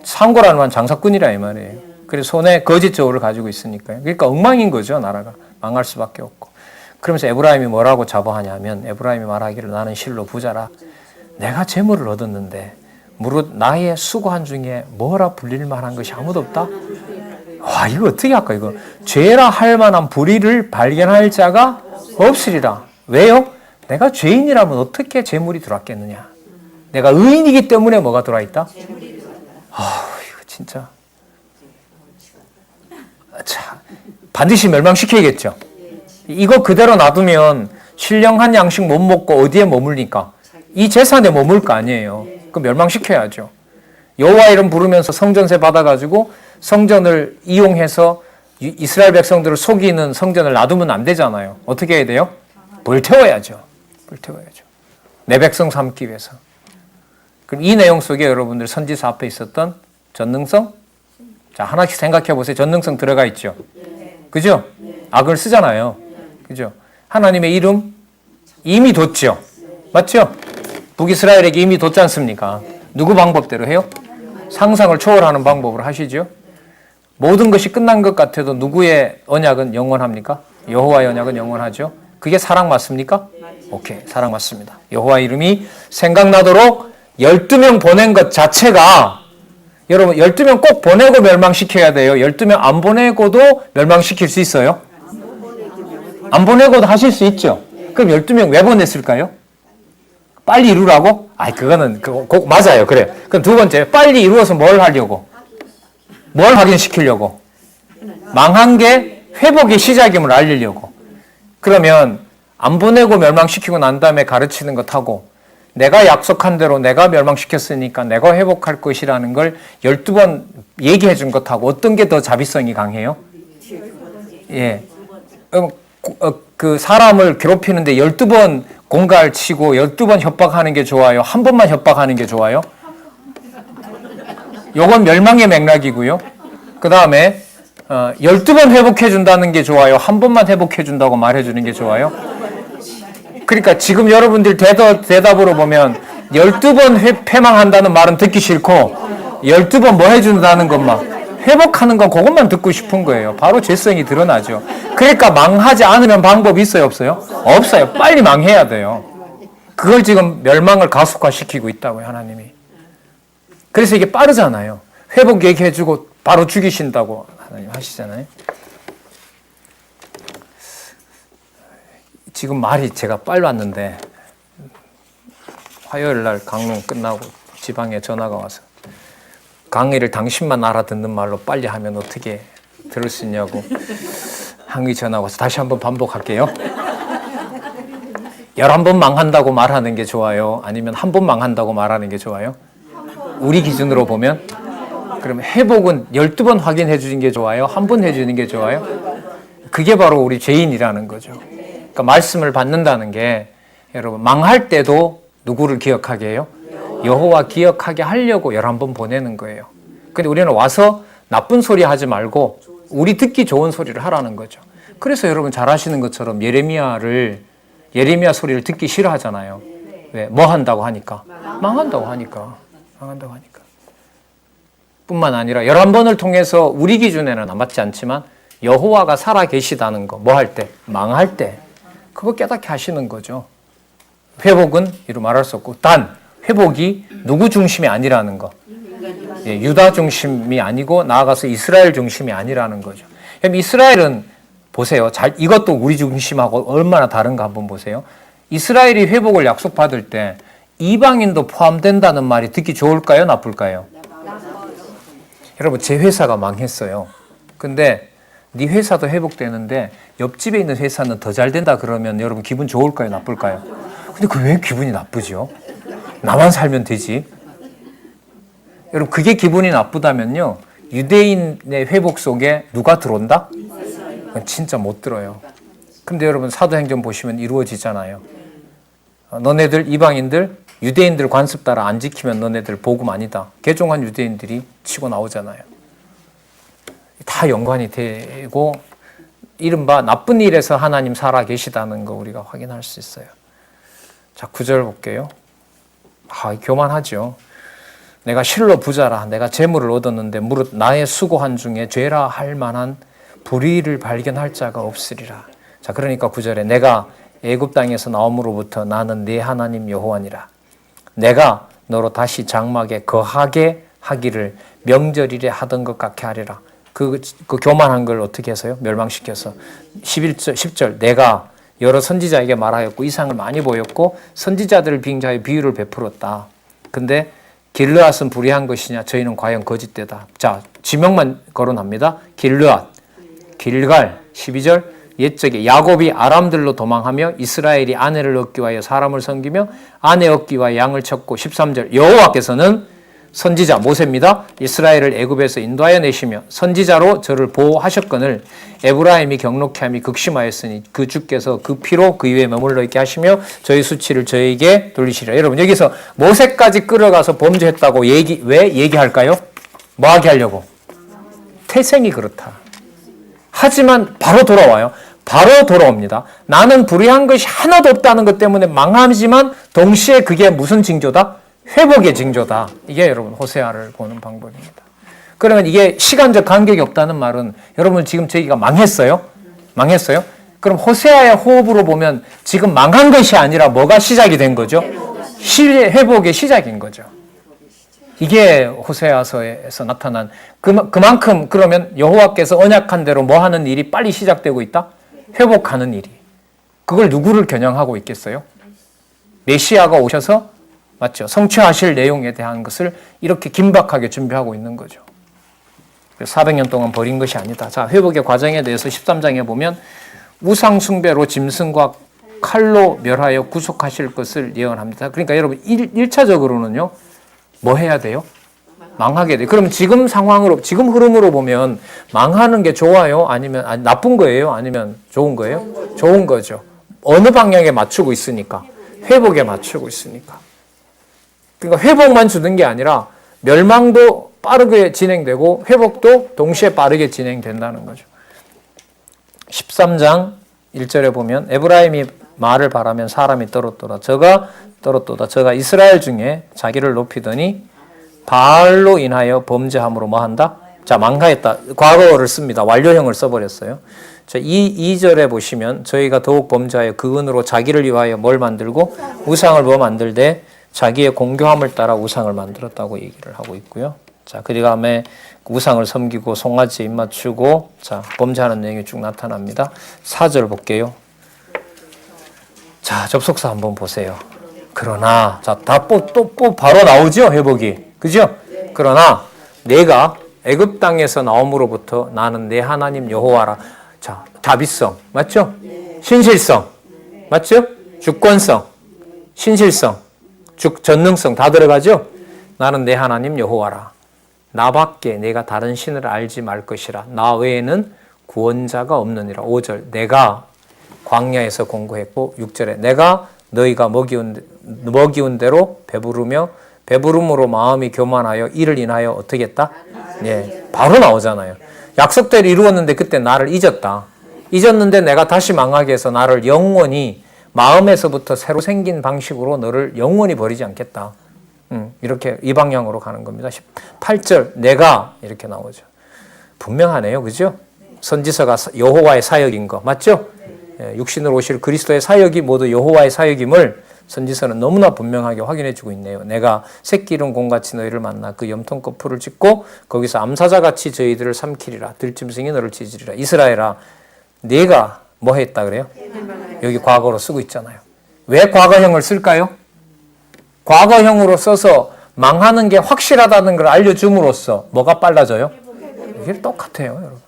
상고라는 건 장사꾼이라 이 말이에요. 그래서 손에 거짓 저울을 가지고 있으니까요. 그러니까 엉망인 거죠, 나라가. 망할 수밖에 없고. 그러면서 에브라임이 뭐라고 자부하냐면, 에브라임이 말하기를 나는 실로 부자라. 내가 재물을 얻었는데 무릇 나의 수고한 중에 뭐라 불릴 만한 것이 아무도 없다? 와, 이거 어떻게 할까? 이거 죄라 할 만한 불의를 발견할 자가 없으리라. 왜요? 내가 죄인이라면 어떻게 재물이 들어왔겠느냐? 내가 의인이기 때문에 뭐가 들어와 있다? 이거 진짜. 자, 반드시 멸망시켜야겠죠. 이거 그대로 놔두면 신령한 양식 못 먹고 어디에 머물니까? 이 재산에 머물 거 아니에요. 그 멸망시켜야죠. 여호와 이름 부르면서 성전세 받아가지고 성전을 이용해서 이스라엘 백성들을 속이는 성전을 놔두면 안 되잖아요. 어떻게 해야 돼요? 불태워야죠. 불태워야죠. 내 백성 삼기 위해서. 그럼 이 내용 속에 여러분들 선지서 앞에 있었던 전능성? 자, 하나씩 생각해 보세요. 전능성 들어가 있죠. 그죠? 악을 쓰잖아요. 그죠? 하나님의 이름 이미 뒀죠. 맞죠? 북이스라엘에게 이미 뒀지 않습니까? 누구 방법대로 해요? 상상을 초월하는 방법으로 하시죠. 모든 것이 끝난 것 같아도 누구의 언약은 영원합니까? 여호와의 언약은 영원하죠. 그게 사랑 맞습니까? 오케이, 사랑 맞습니다. 여호와 이름이 생각나도록 12명 보낸 것 자체가, 여러분 12명 꼭 보내고 멸망시켜야 돼요. 12명 안 보내고도 멸망시킬 수 있어요? 안 보내고도 하실 수 있죠. 그럼 12명 왜 보냈을까요? 빨리 이루라고? 그거는 맞아요. 그래요. 그럼 두 번째, 빨리 이루어서 뭘 하려고? 뭘 확인시키려고? 망한 게 회복의 시작임을 알리려고. 그러면 안 보내고 멸망시키고 난 다음에 가르치는 것하고 내가 약속한 대로 내가 멸망시켰으니까 내가 회복할 것이라는 걸 12번 얘기해 준 것하고 어떤 게 더 자비성이 강해요? 예. 그 사람을 괴롭히는데 12번 공갈 치고 12번 협박하는 게 좋아요? 한 번만 협박하는 게 좋아요? 요건 멸망의 맥락이고요. 그 다음에 12번 회복해 준다는 게 좋아요? 한 번만 회복해 준다고 말해 주는 게 좋아요? 그러니까 지금 여러분들 대답으로 보면 12번 패망한다는 말은 듣기 싫고 12번 뭐 해준다는 것만 회복하는 건 그것만 듣고 싶은 거예요. 바로 죄성이 드러나죠. 그러니까 망하지 않으면 방법이 있어요, 없어요? 없어요. 빨리 망해야 돼요. 그걸 지금 멸망을 가속화시키고 있다고요, 하나님이. 그래서 이게 빠르잖아요. 회복 얘기해주고 바로 죽이신다고 하나님 하시잖아요. 지금 말이 제가 빨랐는데 화요일 날 강론 끝나고 지방에 전화가 와서 강의를 당신만 알아듣는 말로 빨리 하면 어떻게 들을 수 있냐고 항의 전화가 와서 다시 한번 반복할게요. 11번 망한다고 말하는 게 좋아요? 아니면 한 번 망한다고 말하는 게 좋아요? 우리 기준으로 보면 그러면 회복은 12번 확인해 주는 게 좋아요? 한 번 해주는 게 좋아요? 그게 바로 우리 죄인이라는 거죠. 그러니까 말씀을 받는다는 게 여러분 망할 때도 누구를 기억하게 해요? 여호와 기억하게 하려고 11번 보내는 거예요. 근데 우리는 와서 나쁜 소리 하지 말고 우리 듣기 좋은 소리를 하라는 거죠. 그래서 여러분 잘 아시는 것처럼 예레미야 소리를 듣기 싫어하잖아요. 왜? 뭐 한다고 하니까? 망한다고 하니까. 뿐만 아니라 11번을 통해서 우리 기준에는 맞지 않지만 여호와가 살아 계시다는 거, 뭐 할 때? 망할 때. 그거 깨닫게 하시는 거죠. 회복은 이루 말할 수 없고, 단 회복이 누구 중심이 아니라는 거. 유다 중심이 아니고 나아가서 이스라엘 중심이 아니라는 거죠. 그럼 이스라엘은 보세요. 이것도 우리 중심하고 얼마나 다른가 한번 보세요. 이스라엘이 회복을 약속받을 때 이방인도 포함된다는 말이 듣기 좋을까요? 나쁠까요? 여러분, 제 회사가 망했어요. 근데 네 회사도 회복되는데 옆집에 있는 회사는 더 잘 된다 그러면 여러분 기분 좋을까요? 나쁠까요? 근데 그 왜 기분이 나쁘죠? 나만 살면 되지. 여러분, 그게 기분이 나쁘다면요, 유대인의 회복 속에 누가 들어온다? 그건 진짜 못 들어요. 근데 여러분, 사도행전 보시면 이루어지잖아요. 너네들 이방인들 유대인들 관습 따라 안 지키면 너네들 복음 아니다. 개종한 유대인들이 치고 나오잖아요. 다 연관이 되고 이른바 나쁜 일에서 하나님 살아 계시다는 거 우리가 확인할 수 있어요. 자, 9절 볼게요. 교만하죠. 내가 실로 부자라, 내가 재물을 얻었는데 무릇 나의 수고한 중에 죄라 할 만한 불의를 발견할 자가 없으리라. 자, 그러니까 9절에 내가 애굽 땅에서 나옴으로부터 나는 네 하나님 여호와니라. 내가 너로 다시 장막에 거하게 하기를 명절일에 하던 것 같게 하리라. 그 교만한 걸 어떻게 해서요? 멸망시켜서 10절 내가 여러 선지자에게 말하였고 이상을 많이 보였고 선지자들을 빙자하여 비유를 베풀었다. 근데 길르앗은 불의한 것이냐? 저희는 과연 거짓되다. 자, 지명만 거론합니다. 길르앗, 길갈. 12절 옛적에 야곱이 아람들로 도망하며 이스라엘이 아내를 얻기 위하여 사람을 섬기며 아내 얻기 위하여 양을 쳤고 13절 여호와께서는 선지자 모세입니다. 이스라엘을 애굽에서 인도하여 내시며 선지자로 저를 보호하셨거늘 에브라임이 경록케 함이 극심하였으니 그 주께서 그 피로 그 위에 머물러 있게 하시며 저희 수치를 저에게 돌리시리라. 여러분, 여기서 모세까지 끌어가서 범죄했다고 왜 얘기할까요? 뭐 하게 하려고? 태생이 그렇다. 하지만 바로 돌아와요. 바로 돌아옵니다. 나는 불의한 것이 하나도 없다는 것 때문에 망하지만 동시에 그게 무슨 징조다? 회복의 징조다. 이게 여러분 호세아를 보는 방법입니다. 그러면 이게 시간적 간격이 없다는 말은 여러분 지금 저희가 망했어요? 망했어요? 그럼 호세아의 호흡으로 보면 지금 망한 것이 아니라 뭐가 시작이 된 거죠? 회복의 시작인 거죠. 이게 호세아서에서 나타난 그만큼 그러면 여호와께서 언약한 대로 뭐 하는 일이 빨리 시작되고 있다? 회복하는 일이. 그걸 누구를 겨냥하고 있겠어요? 메시아가 오셔서 맞죠? 성취하실 내용에 대한 것을 이렇게 긴박하게 준비하고 있는 거죠. 400년 동안 버린 것이 아니다. 자, 회복의 과정에 대해서 13장에 보면 우상 숭배로 짐승과 칼로 멸하여 구속하실 것을 예언합니다. 그러니까 여러분 1차적으로는요. 뭐 해야 돼요? 망하게 돼요. 그럼 지금 상황으로, 지금 흐름으로 보면 망하는 게 좋아요? 아니면 나쁜 거예요? 아니면 좋은 거예요? 좋은 거죠. 어느 방향에 맞추고 있으니까. 회복에 맞추고 있으니까. 그러니까 회복만 주는 게 아니라 멸망도 빠르게 진행되고 회복도 동시에 빠르게 진행된다는 거죠. 13장 1절에 보면 에브라임이 말을 바라면 사람이 떨었도다. 저가 이스라엘 중에 자기를 높이더니 바알로 인하여 범죄함으로 뭐 한다? 자, 망하였다. 과거를 씁니다. 완료형을 써버렸어요. 자, 2절에 보시면 저희가 더욱 범죄하여 그 은으로 자기를 위하여 뭘 만들고 우상을 뭐 만들되 자기의 공교함을 따라 우상을 만들었다고 얘기를 하고 있고요. 자, 그 다음에 우상을 섬기고 송아지에 입맞추고 자, 범죄하는 내용이 쭉 나타납니다. 4절 볼게요. 자, 접속사 한번 보세요. 그러나 자, 또 바로 나오죠, 회복이. 그죠? 그러나 내가 애굽 땅에서 나옴으로부터 나는 내 하나님 여호와라. 자, 다비성 맞죠? 신실성 맞죠? 주권성, 신실성, 전능성 다 들어가죠? 나는 내 하나님 여호와라. 나밖에 내가 다른 신을 알지 말 것이라. 나 외에는 구원자가 없느니라. 5절 내가 광야에서 공고했고 6절에 내가 너희가 먹이운 대로 배부르며 배부름으로 마음이 교만하여 이를 인하여 어떻게 했다? 예, 바로 나오잖아요. 약속대로 이루었는데 그때 나를 잊었다. 잊었는데 내가 다시 망하게 해서 나를 영원히 마음에서부터 새로 생긴 방식으로 너를 영원히 버리지 않겠다. 이렇게 이 방향으로 가는 겁니다. 8절 내가 이렇게 나오죠. 분명하네요. 그죠? 선지서가 여호와의 사역인 거 맞죠? 육신으로 오실 그리스도의 사역이 모두 여호와의 사역임을 선지서는 너무나 분명하게 확인해 주고 있네요. 내가 새끼 이룬 곰같이 너희를 만나 그 염통껏 풀을 찢고 거기서 암사자같이 저희들을 삼키리라. 들짐승이 너를 찢으리라. 이스라엘아 네가 뭐 했다 그래요? 여기 과거로 쓰고 있잖아요. 왜 과거형을 쓸까요? 과거형으로 써서 망하는 게 확실하다는 걸 알려줌으로써 뭐가 빨라져요? 이게 똑같아요, 여러분.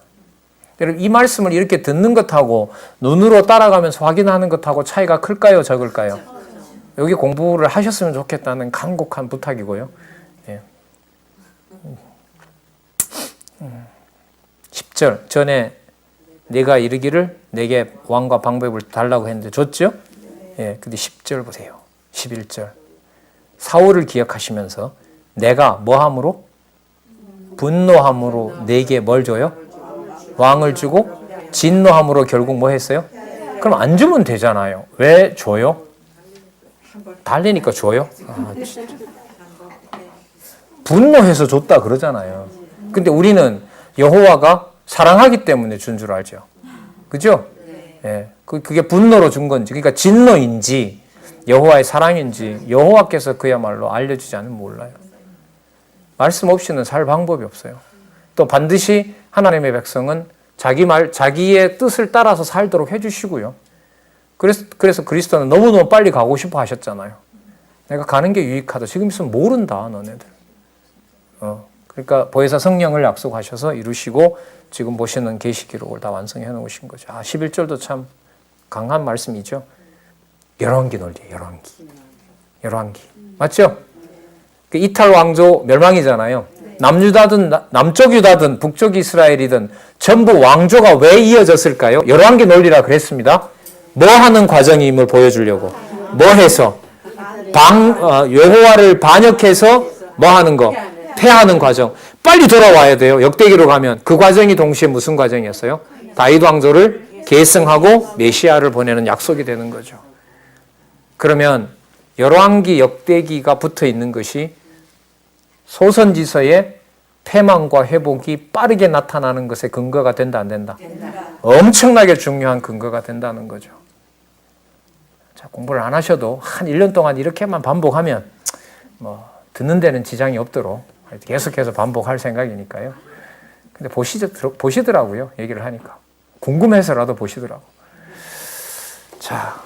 여러분 이 말씀을 이렇게 듣는 것하고 눈으로 따라가면서 확인하는 것하고 차이가 클까요, 적을까요? 여기 공부를 하셨으면 좋겠다는 간곡한 부탁이고요. 예. 10절 전에 내가 이르기를 내게 왕과 방법을 달라고 했는데 줬죠? 예, 근데 10절 보세요. 11절 사울을 기억하시면서 내가 뭐함으로? 분노함으로 내게 뭘 줘요? 왕을 주고 진노함으로 결국 뭐 했어요? 그럼 안 주면 되잖아요. 왜 줘요? 달리니까 줘요? 진짜. 분노해서 줬다 그러잖아요. 근데 우리는 여호와가 사랑하기 때문에 준 줄 알죠. 그죠? 예. 그게 분노로 준 건지, 그러니까 진노인지, 여호와의 사랑인지, 여호와께서 그야말로 알려주지 않으면 몰라요. 말씀 없이는 살 방법이 없어요. 또 반드시 하나님의 백성은 자기의 뜻을 따라서 살도록 해주시고요. 그래서 그리스도는 너무너무 빨리 가고 싶어 하셨잖아요. 내가 가는 게 유익하다. 지금 있으면 모른다, 너네들. 그러니까 보혜사 성령을 약속하셔서 이루시고 지금 보시는 계시 기록을 다 완성해 놓으신 거죠. 11절도 참 강한 말씀이죠. 열왕기 논리예요. 열왕기. 맞죠? 이탈 왕조 멸망이잖아요. 남유다든 남쪽 유다든 북쪽 이스라엘이든 전부 왕조가 왜 이어졌을까요? 열왕기 논리라 그랬습니다. 뭐 하는 과정임을 보여주려고. 뭐 해서? 여호와를 반역해서 뭐 하는 거? 패하는 과정. 빨리 돌아와야 돼요. 역대기로 가면. 그 과정이 동시에 무슨 과정이었어요? 다윗 왕조를 계승하고 메시아를 보내는 약속이 되는 거죠. 그러면 열왕기 역대기가 붙어 있는 것이 소선지서의 패망과 회복이 빠르게 나타나는 것에 근거가 된다, 안 된다? 엄청나게 중요한 근거가 된다는 거죠. 자, 공부를 안 하셔도 한 1년 동안 이렇게만 반복하면 듣는 데는 지장이 없도록 계속해서 반복할 생각이니까요. 근데 보시더라고요. 얘기를 하니까. 궁금해서라도 보시더라고. 자,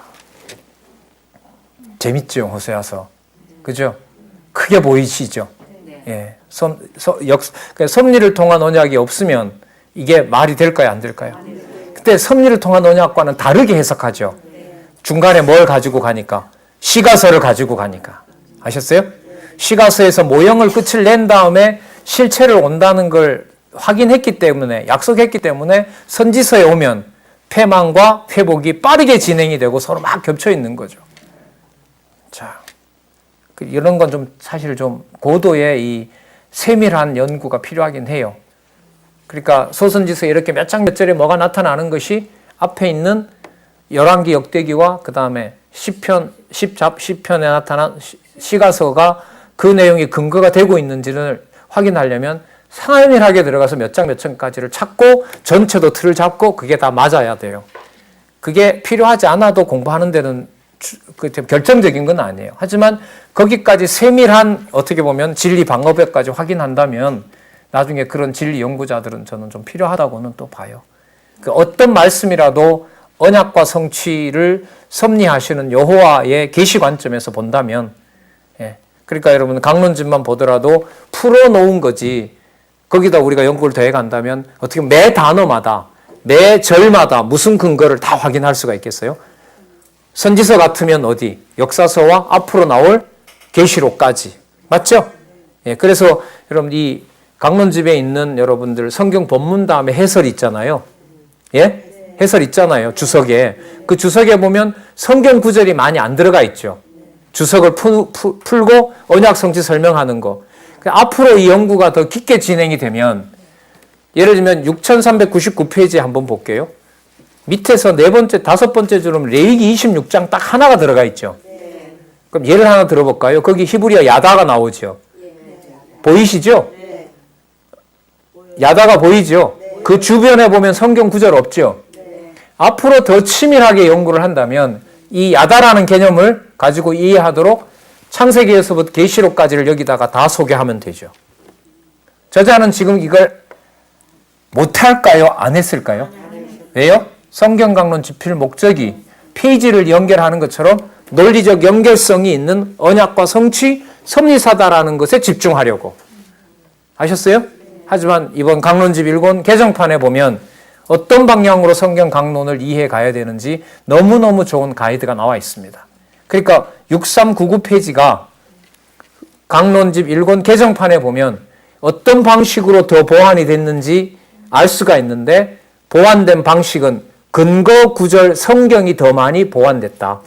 재밌죠, 호세아서. 그죠? 크게 보이시죠? 예. 섭리를 통한 언약이 없으면 이게 말이 될까요, 안 될까요? 그때 섭리를 통한 언약과는 다르게 해석하죠. 중간에 뭘 가지고 가니까? 시가서를 가지고 가니까. 아셨어요? 시가서에서 모형을 끝을 낸 다음에 실체를 온다는 걸 확인했기 때문에, 약속했기 때문에 선지서에 오면 패망과 회복이 빠르게 진행이 되고 서로 막 겹쳐 있는 거죠. 자, 이런 건 좀 사실 좀 고도의 이 세밀한 연구가 필요하긴 해요. 그러니까 소선지서에 이렇게 몇 장 몇 절에 뭐가 나타나는 것이 앞에 있는 열왕기 역대기와 그 다음에 시편에 나타난 시가서가 그 내용이 근거가 되고 있는지를 확인하려면 세밀하게 들어가서 몇 장 몇 장까지를 찾고 전체도 틀을 잡고 그게 다 맞아야 돼요. 그게 필요하지 않아도 공부하는 데는 결정적인 건 아니에요. 하지만 거기까지 세밀한 어떻게 보면 진리 방어벽까지 확인한다면 나중에 그런 진리 연구자들은 저는 좀 필요하다고는 또 봐요. 어떤 말씀이라도 언약과 성취를 섭리하시는 여호와의 계시 관점에서 본다면, 그러니까 여러분 강론집만 보더라도 풀어놓은 거지 거기다 우리가 연구를 더해 간다면 어떻게 매 단어마다 매 절마다 무슨 근거를 다 확인할 수가 있겠어요? 선지서 같으면 어디? 역사서와 앞으로 나올 계시록까지. 맞죠? 그래서 여러분 이 강론집에 있는 여러분들 성경 본문 다음에 해설 있잖아요. 예? 해설 있잖아요. 주석에. 그 주석에 보면 성경 구절이 많이 안 들어가 있죠. 주석을 풀고 언약 성취 설명하는 거. 앞으로 이 연구가 더 깊게 진행이 되면 예를 들면 6399페이지 한번 볼게요. 밑에서 네 번째, 다섯 번째 줄은 레위기 26장 딱 하나가 들어가 있죠. 그럼 예를 하나 들어볼까요? 거기 히브리어 야다가 나오죠. 보이시죠? 야다가 보이죠? 그 주변에 보면 성경 구절 없죠? 앞으로 더 치밀하게 연구를 한다면 이 야다라는 개념을 가지고 이해하도록 창세기에서부터 계시록까지를 여기다가 다 소개하면 되죠. 저자는 지금 이걸 못할까요? 안 했을까요? 왜요? 성경 강론 집필 목적이 페이지를 연결하는 것처럼 논리적 연결성이 있는 언약과 성취, 섭리사다라는 것에 집중하려고. 아셨어요? 하지만 이번 강론집 1권 개정판에 보면 어떤 방향으로 성경 강론을 이해해 가야 되는지 너무너무 좋은 가이드가 나와 있습니다. 그러니까 6399페이지가 강론집 1권 개정판에 보면 어떤 방식으로 더 보완이 됐는지 알 수가 있는데 보완된 방식은 근거 구절 성경이 더 많이 보완됐다.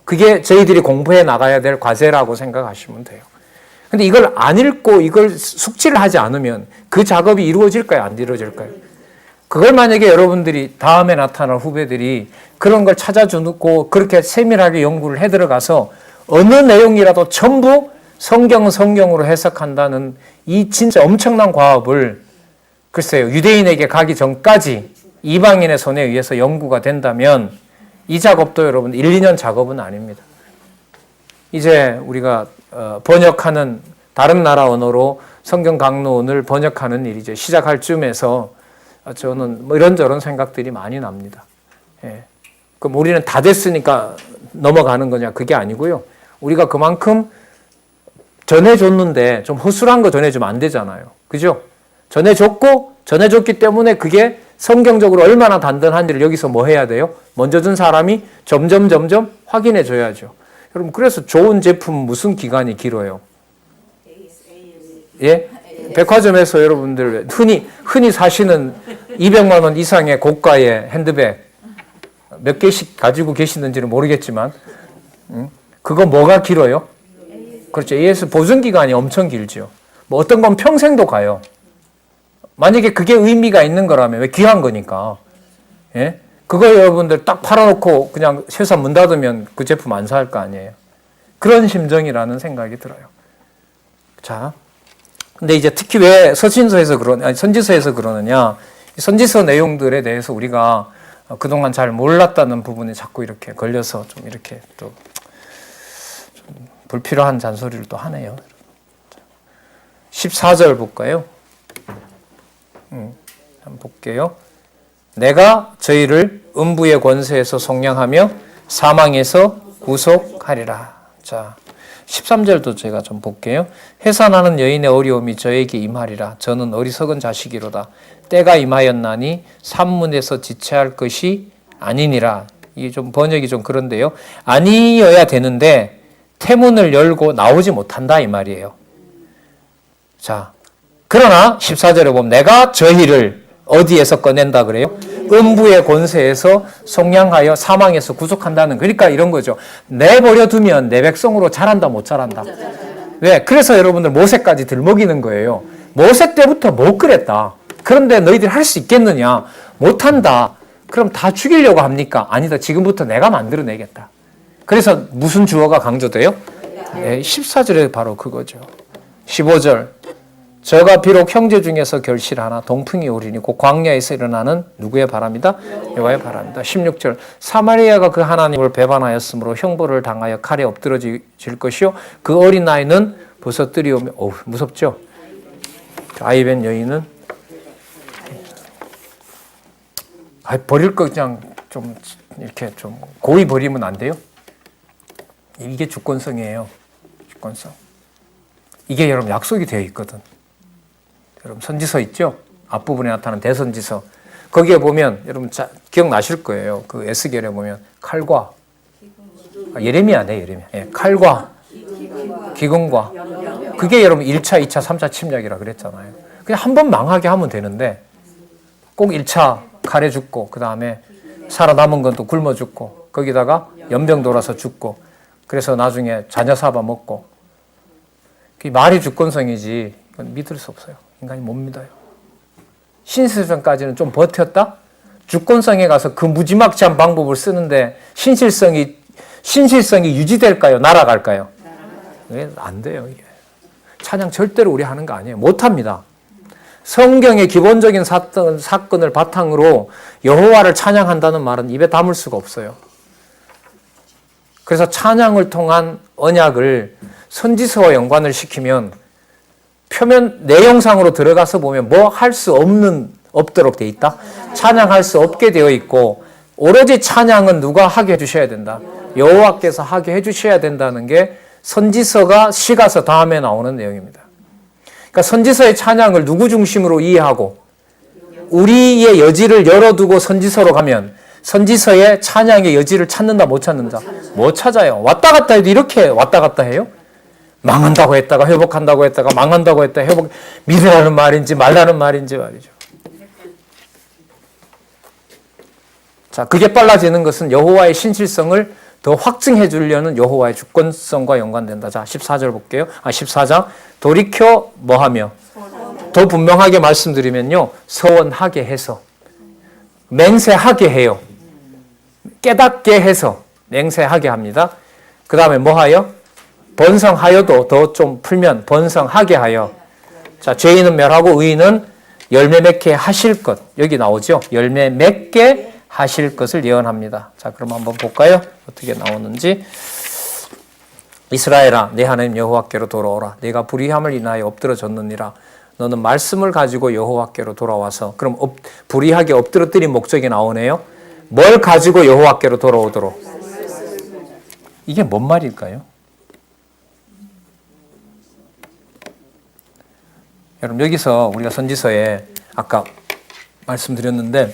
그게 저희들이 공부해 나가야 될 과제라고 생각하시면 돼요. 근데 이걸 안 읽고 이걸 숙지를 하지 않으면 그 작업이 이루어질까요? 안 이루어질까요? 그걸 만약에 여러분들이 다음에 나타날 후배들이 그런 걸 찾아주고 그렇게 세밀하게 연구를 해 들어가서 어느 내용이라도 전부 성경은 성경으로 해석한다는 이 진짜 엄청난 과업을 글쎄요, 유대인에게 가기 전까지 이방인의 손에 의해서 연구가 된다면 이 작업도 여러분 1, 2년 작업은 아닙니다. 이제 우리가 번역하는 다른 나라 언어로 성경 강론을 번역하는 일이 이제 시작할 쯤에서 저는 뭐 이런저런 생각들이 많이 납니다. 예. 그럼 우리는 다 됐으니까 넘어가는 거냐? 그게 아니고요. 우리가 그만큼 전해줬는데 좀 허술한 거 전해주면 안 되잖아요. 그죠? 전해줬기 때문에 그게 성경적으로 얼마나 단단한지를 여기서 뭐 해야 돼요? 먼저 준 사람이 점점 확인해 줘야죠. 여러분, 그래서 좋은 제품 무슨 기간이 길어요? 예? 백화점에서 여러분들 흔히 사시는 200만 원 이상의 고가의 핸드백 몇 개씩 가지고 계시는지는 모르겠지만 그거 뭐가 길어요? 그렇죠. AS 보증 기간이 엄청 길죠. 뭐 어떤 건 평생도 가요. 만약에 그게 의미가 있는 거라면 왜 귀한 거니까. 예? 그거 여러분들 딱 팔아놓고 그냥 회사 문 닫으면 그 제품 안 살 거 아니에요. 그런 심정이라는 생각이 들어요. 자, 근데 이제 특히 왜 선지서에서 그러느냐. 선지서 내용들에 대해서 우리가 그동안 잘 몰랐다는 부분에 자꾸 이렇게 걸려서 좀 이렇게 또 좀 불필요한 잔소리를 또 하네요. 14절 볼까요? 한번 볼게요. 내가 저희를 음부의 권세에서 속량하며 사망에서 구속하리라. 자, 13절도 제가 좀 볼게요. 해산하는 여인의 어려움이 저에게 임하리라. 저는 어리석은 자식이로다. 때가 임하였나니 산문에서 지체할 것이 아니니라. 이게 좀 번역이 좀 그런데요. 아니어야 되는데 태문을 열고 나오지 못한다 이 말이에요. 자, 그러나 14절에 보면 내가 저희를 어디에서 꺼낸다 그래요? 음부의 권세에서 속량하여 사망에서 구속한다는, 그러니까 이런 거죠. 내버려 두면 내 백성으로 자란다 못 자란다? 왜? 그래서 여러분들 모세까지 들먹이는 거예요. 모세 때부터 못 그랬다. 그런데 너희들이 할 수 있겠느냐? 못한다. 그럼 다 죽이려고 합니까? 아니다. 지금부터 내가 만들어내겠다. 그래서 무슨 주어가 강조돼요? 네, 14절에 바로 그거죠. 15절 저가 비록 형제 중에서 결실하나 동풍이 오리니 곧 광야에서 일어나는 누구의 바람이다? 여호와의 바람이다. 16절 사마리아가 그 하나님을 배반하였으므로 형벌을 당하여 칼에 엎드러질 것이요 그 어린 아이는 버섯들이 오며 무섭죠? 아이벤 여인은 버릴 거 그냥 좀 이렇게 좀 고이 버리면 안 돼요? 이게 주권성이에요. 주권성. 이게 여러분 약속이 되어 있거든. 여러분 선지서 있죠? 앞부분에 나타나는 대선지서. 거기에 보면 여러분 기억나실 거예요. 그 에스겔에 보면 칼과 예레미야네 예레미야. 예, 칼과 기근과 그게 여러분 1차, 2차, 3차 침략이라 그랬잖아요. 그냥 한 번 망하게 하면 되는데 꼭 1차 칼에 죽고 그 다음에 살아남은 건 또 굶어 죽고 거기다가 연병 돌아서 죽고 그래서 나중에 자녀 사바 먹고 그게 말이 주권성이지 이건 믿을 수 없어요. 인간이 못 믿어요. 신실성까지는 좀 버텼다? 주권성에 가서 그 무지막지한 방법을 쓰는데 신실성이 유지될까요? 날아갈까요? 안 돼요. 이게. 찬양 절대로 우리 하는 거 아니에요. 못합니다. 성경의 기본적인 사건을 바탕으로 여호와를 찬양한다는 말은 입에 담을 수가 없어요. 그래서 찬양을 통한 언약을 선지서와 연관을 시키면 표면 내용상으로 들어가서 보면 뭐 할 수 없도록 돼 있다. 찬양할 수 없게 되어 있고 오로지 찬양은 누가 하게 해주셔야 된다. 여호와께서 하게 해주셔야 된다는 게 선지서가 시가서 다음에 나오는 내용입니다. 그러니까 선지서의 찬양을 누구 중심으로 이해하고 우리의 여지를 열어두고 선지서로 가면 선지서의 찬양의 여지를 찾는다 못 찾는다? 못 찾아요. 왔다 갔다 해도 이렇게 왔다 갔다 해요. 망한다고 했다가 회복한다고 했다가 망한다고 했다가 회복 믿으라는 말인지 말라는 말인지 말이죠. 자, 그게 빨라지는 것은 여호와의 신실성을 더 확증해 주려는 여호와의 주권성과 연관된다. 자, 14절 볼게요. 14장. 돌이켜 뭐하며? 더 분명하게 말씀드리면요. 서원하게 해서. 맹세하게 해요. 깨닫게 해서 맹세하게 합니다. 그 다음에 뭐하여? 번성하여도 더 좀 풀면 번성하게 하여. 자, 죄인은 멸하고 의인은 열매 맺게 하실 것. 여기 나오죠. 열매 맺게 하실 것을 예언합니다. 자, 그럼 한번 볼까요? 어떻게 나오는지. 이스라엘아, 내 하나님 여호와께로 돌아오라. 내가 불의함을 인하여 엎드러졌느니라. 너는 말씀을 가지고 여호와께로 돌아와서. 그럼 불의하게 엎드러뜨린 목적이 나오네요. 뭘 가지고 여호와께로 돌아오도록. 이게 뭔 말일까요? 여러분, 여기서 우리가 선지서에 아까 말씀드렸는데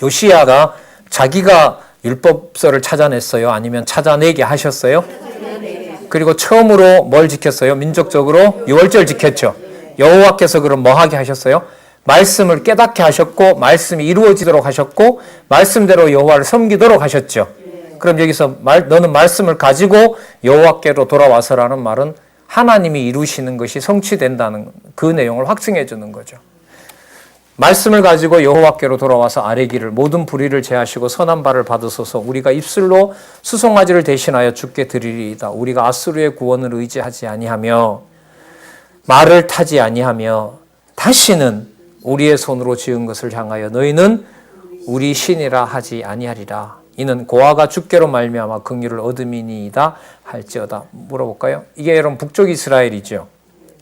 요시야가 자기가 율법서를 찾아냈어요? 아니면 찾아내게 하셨어요? 그리고 처음으로 뭘 지켰어요? 민족적으로 유월절 지켰죠. 여호와께서 그럼 뭐 하게 하셨어요? 말씀을 깨닫게 하셨고 말씀이 이루어지도록 하셨고 말씀대로 여호와를 섬기도록 하셨죠. 그럼 여기서 너는 말씀을 가지고 여호와께로 돌아와서라는 말은 하나님이 이루시는 것이 성취된다는 그 내용을 확증해 주는 거죠. 말씀을 가지고 여호와께로 돌아와서 아뢰기를 모든 불의를 제하시고 선한 바를 받으소서. 우리가 입술로 수송아지를 대신하여 주께 드리리이다. 우리가 아수르의 구원을 의지하지 아니하며 말을 타지 아니하며 다시는 우리의 손으로 지은 것을 향하여 너희는 우리 신이라 하지 아니하리라. 이는 고아가 주께로 말미암아 긍휼을 얻음이니이다 할지어다. 물어볼까요? 이게 여러분 북쪽 이스라엘이죠.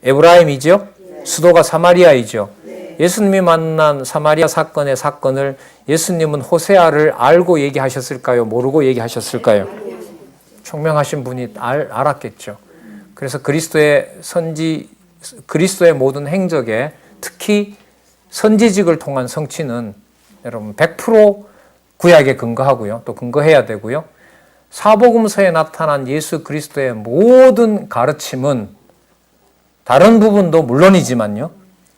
에브라임이죠. 수도가 사마리아이죠. 예수님이 만난 사마리아 사건을 예수님은 호세아를 알고 얘기하셨을까요? 모르고 얘기하셨을까요? 총명하신 분이 알았겠죠. 그래서 그리스도의 모든 행적에 특히 선지직을 통한 성취는 여러분 100% 구약에 근거하고요. 또 근거해야 되고요. 사복음서에 나타난 예수 그리스도의 모든 가르침은 다른 부분도 물론이지만요.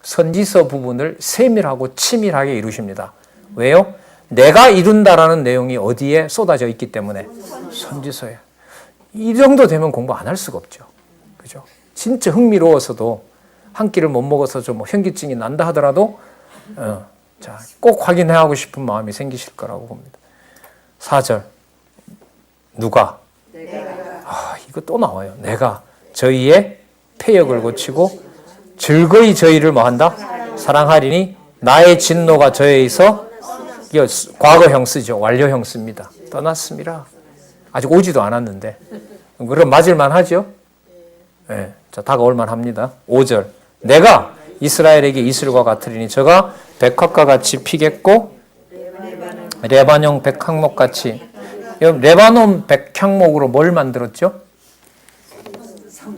선지서 부분을 세밀하고 치밀하게 이루십니다. 왜요? 내가 이룬다라는 내용이 어디에 쏟아져 있기 때문에 선지서에. 이 정도 되면 공부 안 할 수가 없죠. 그죠? 진짜 흥미로워서도 한 끼를 못 먹어서 좀 현기증이 난다 하더라도 자, 꼭 확인하고 싶은 마음이 생기실 거라고 봅니다. 4절. 누가? 이거 또 나와요. 내가 저희의 폐역을 고치고 즐거이 저희를 뭐한다? 사랑하리니 나의 진노가 저에서 과거형 쓰죠. 완료형 씁니다. 떠났습니다. 아직 오지도 않았는데. 그럼 맞을만 하죠? 네. 자, 다가올만 합니다. 5절. 내가 이스라엘에게 이슬과 같으리니 저가 백합과 같이 피겠고 레바논 백향목같이. 레바논 백향목으로 뭘 만들었죠?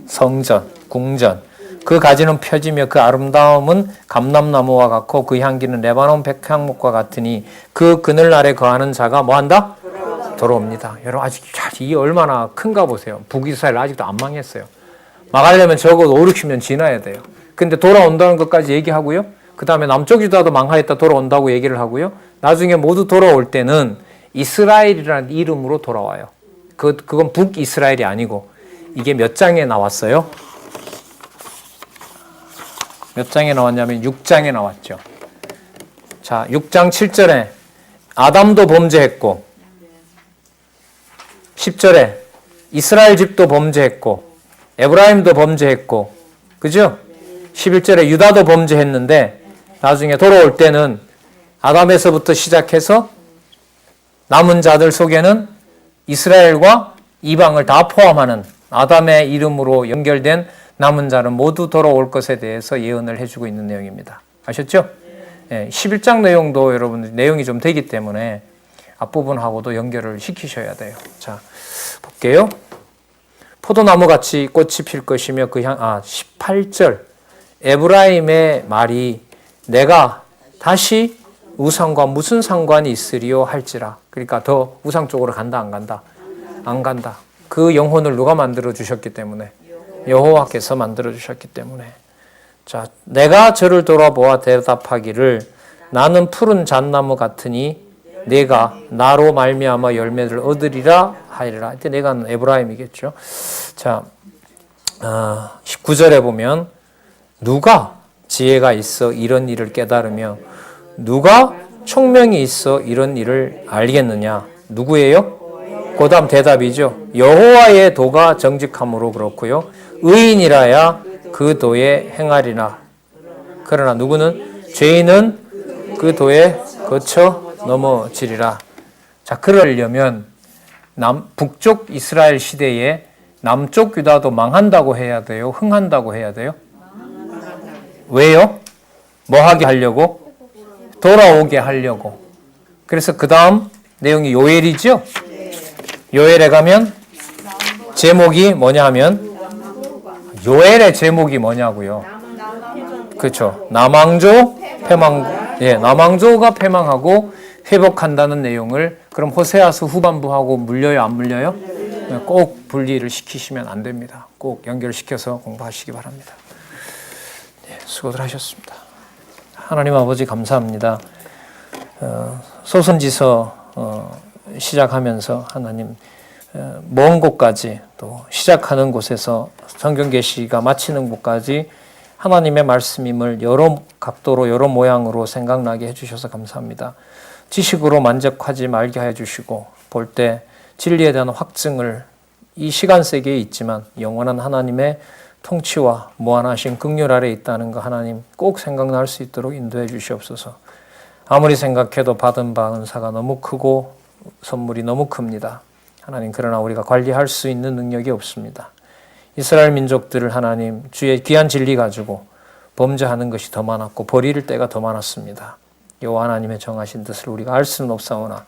성전, 궁전. 그 가지는 펴지며 그 아름다움은 감람나무와 같고 그 향기는 레바논 백향목과 같으니 그 그늘 아래 거하는 자가 뭐한다? 돌아옵니다. 여러분 아직 이 얼마나 큰가 보세요. 북이스라엘 아직도 안 망했어요. 망하려면 적어도 5, 60년 지나야 돼요. 근데 돌아온다는 것까지 얘기하고요. 그 다음에 남쪽 유다도 망하였다 돌아온다고 얘기를 하고요. 나중에 모두 돌아올 때는 이스라엘이라는 이름으로 돌아와요. 그건 북이스라엘이 아니고 이게 몇 장에 나왔어요? 몇 장에 나왔냐면 6장에 나왔죠. 자, 6장 7절에 아담도 범죄했고 10절에 이스라엘 집도 범죄했고 에브라임도 범죄했고 그죠? 11절에 유다도 범죄했는데 나중에 돌아올 때는 아담에서부터 시작해서 남은 자들 속에는 이스라엘과 이방을 다 포함하는 아담의 이름으로 연결된 남은 자는 모두 돌아올 것에 대해서 예언을 해주고 있는 내용입니다. 아셨죠? 11장 내용도 여러분들 내용이 좀 되기 때문에 앞부분하고도 연결을 시키셔야 돼요. 자, 볼게요. 포도나무 같이 꽃이 필 것이며 18절 에브라임의 말이 내가 다시 우상과 무슨 상관이 있으리요 할지라. 그러니까 더 우상 쪽으로 간다 안 간다? 안 간다. 그 영혼을 누가 만들어 주셨기 때문에? 여호와께서 만들어 주셨기 때문에. 자, 내가 저를 돌아보아 대답하기를 나는 푸른 잣나무 같으니 내가 나로 말미암아 열매를 얻으리라 하리라. 이때 내가 에브라임이겠죠. 자, 19절에 보면 누가 지혜가 있어 이런 일을 깨달으며 누가 총명이 있어 이런 일을 알겠느냐? 누구예요? 그 다음 대답이죠. 여호와의 도가 정직함으로 그렇고요. 의인이라야 그 도에 행하리라. 그러나 누구는 죄인은 그 도에 거쳐 넘어지리라. 자, 그러려면 북쪽 이스라엘 시대에 남쪽 유다도 망한다고 해야 돼요? 흥한다고 해야 돼요? 왜요? 뭐 하게 하려고? 돌아오게 하려고. 그래서 그 다음 내용이 요엘이죠? 요엘에 가면 제목이 뭐냐 하면 요엘의 제목이 뭐냐고요? 그렇죠. 남왕조 패망, 남왕조가 패망하고 회복한다는 내용을 그럼 호세아서 후반부하고 물려요, 안 물려요? 꼭 분리를 시키시면 안 됩니다. 꼭 연결시켜서 공부하시기 바랍니다. 수고들 하셨습니다. 하나님 아버지 감사합니다. 소선지서 시작하면서 하나님 먼 곳까지 또 시작하는 곳에서 성경 계시가 마치는 곳까지 하나님의 말씀임을 여러 각도로 여러 모양으로 생각나게 해주셔서 감사합니다. 지식으로 만족하지 말게 해주시고 볼 때 진리에 대한 확증을 이 시간 세계에 있지만 영원한 하나님의 통치와 무한하신 긍휼 아래 있다는 거 하나님 꼭 생각날 수 있도록 인도해 주시옵소서. 아무리 생각해도 받은 바 은사가 너무 크고 선물이 너무 큽니다. 하나님 그러나 우리가 관리할 수 있는 능력이 없습니다. 이스라엘 민족들을 하나님 주의 귀한 진리 가지고 범죄하는 것이 더 많았고 버릴 때가 더 많았습니다. 여호와 하나님의 정하신 뜻을 우리가 알 수는 없사오나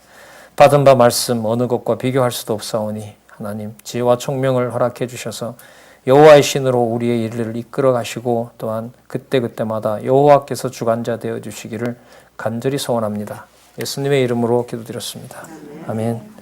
받은 바 말씀 어느 것과 비교할 수도 없사오니 하나님 지혜와 총명을 허락해 주셔서 여호와의 신으로 우리의 일을 이끌어 가시고 또한 그때그때마다 여호와께서 주관자 되어 주시기를 간절히 소원합니다. 예수님의 이름으로 기도드렸습니다. 아멘.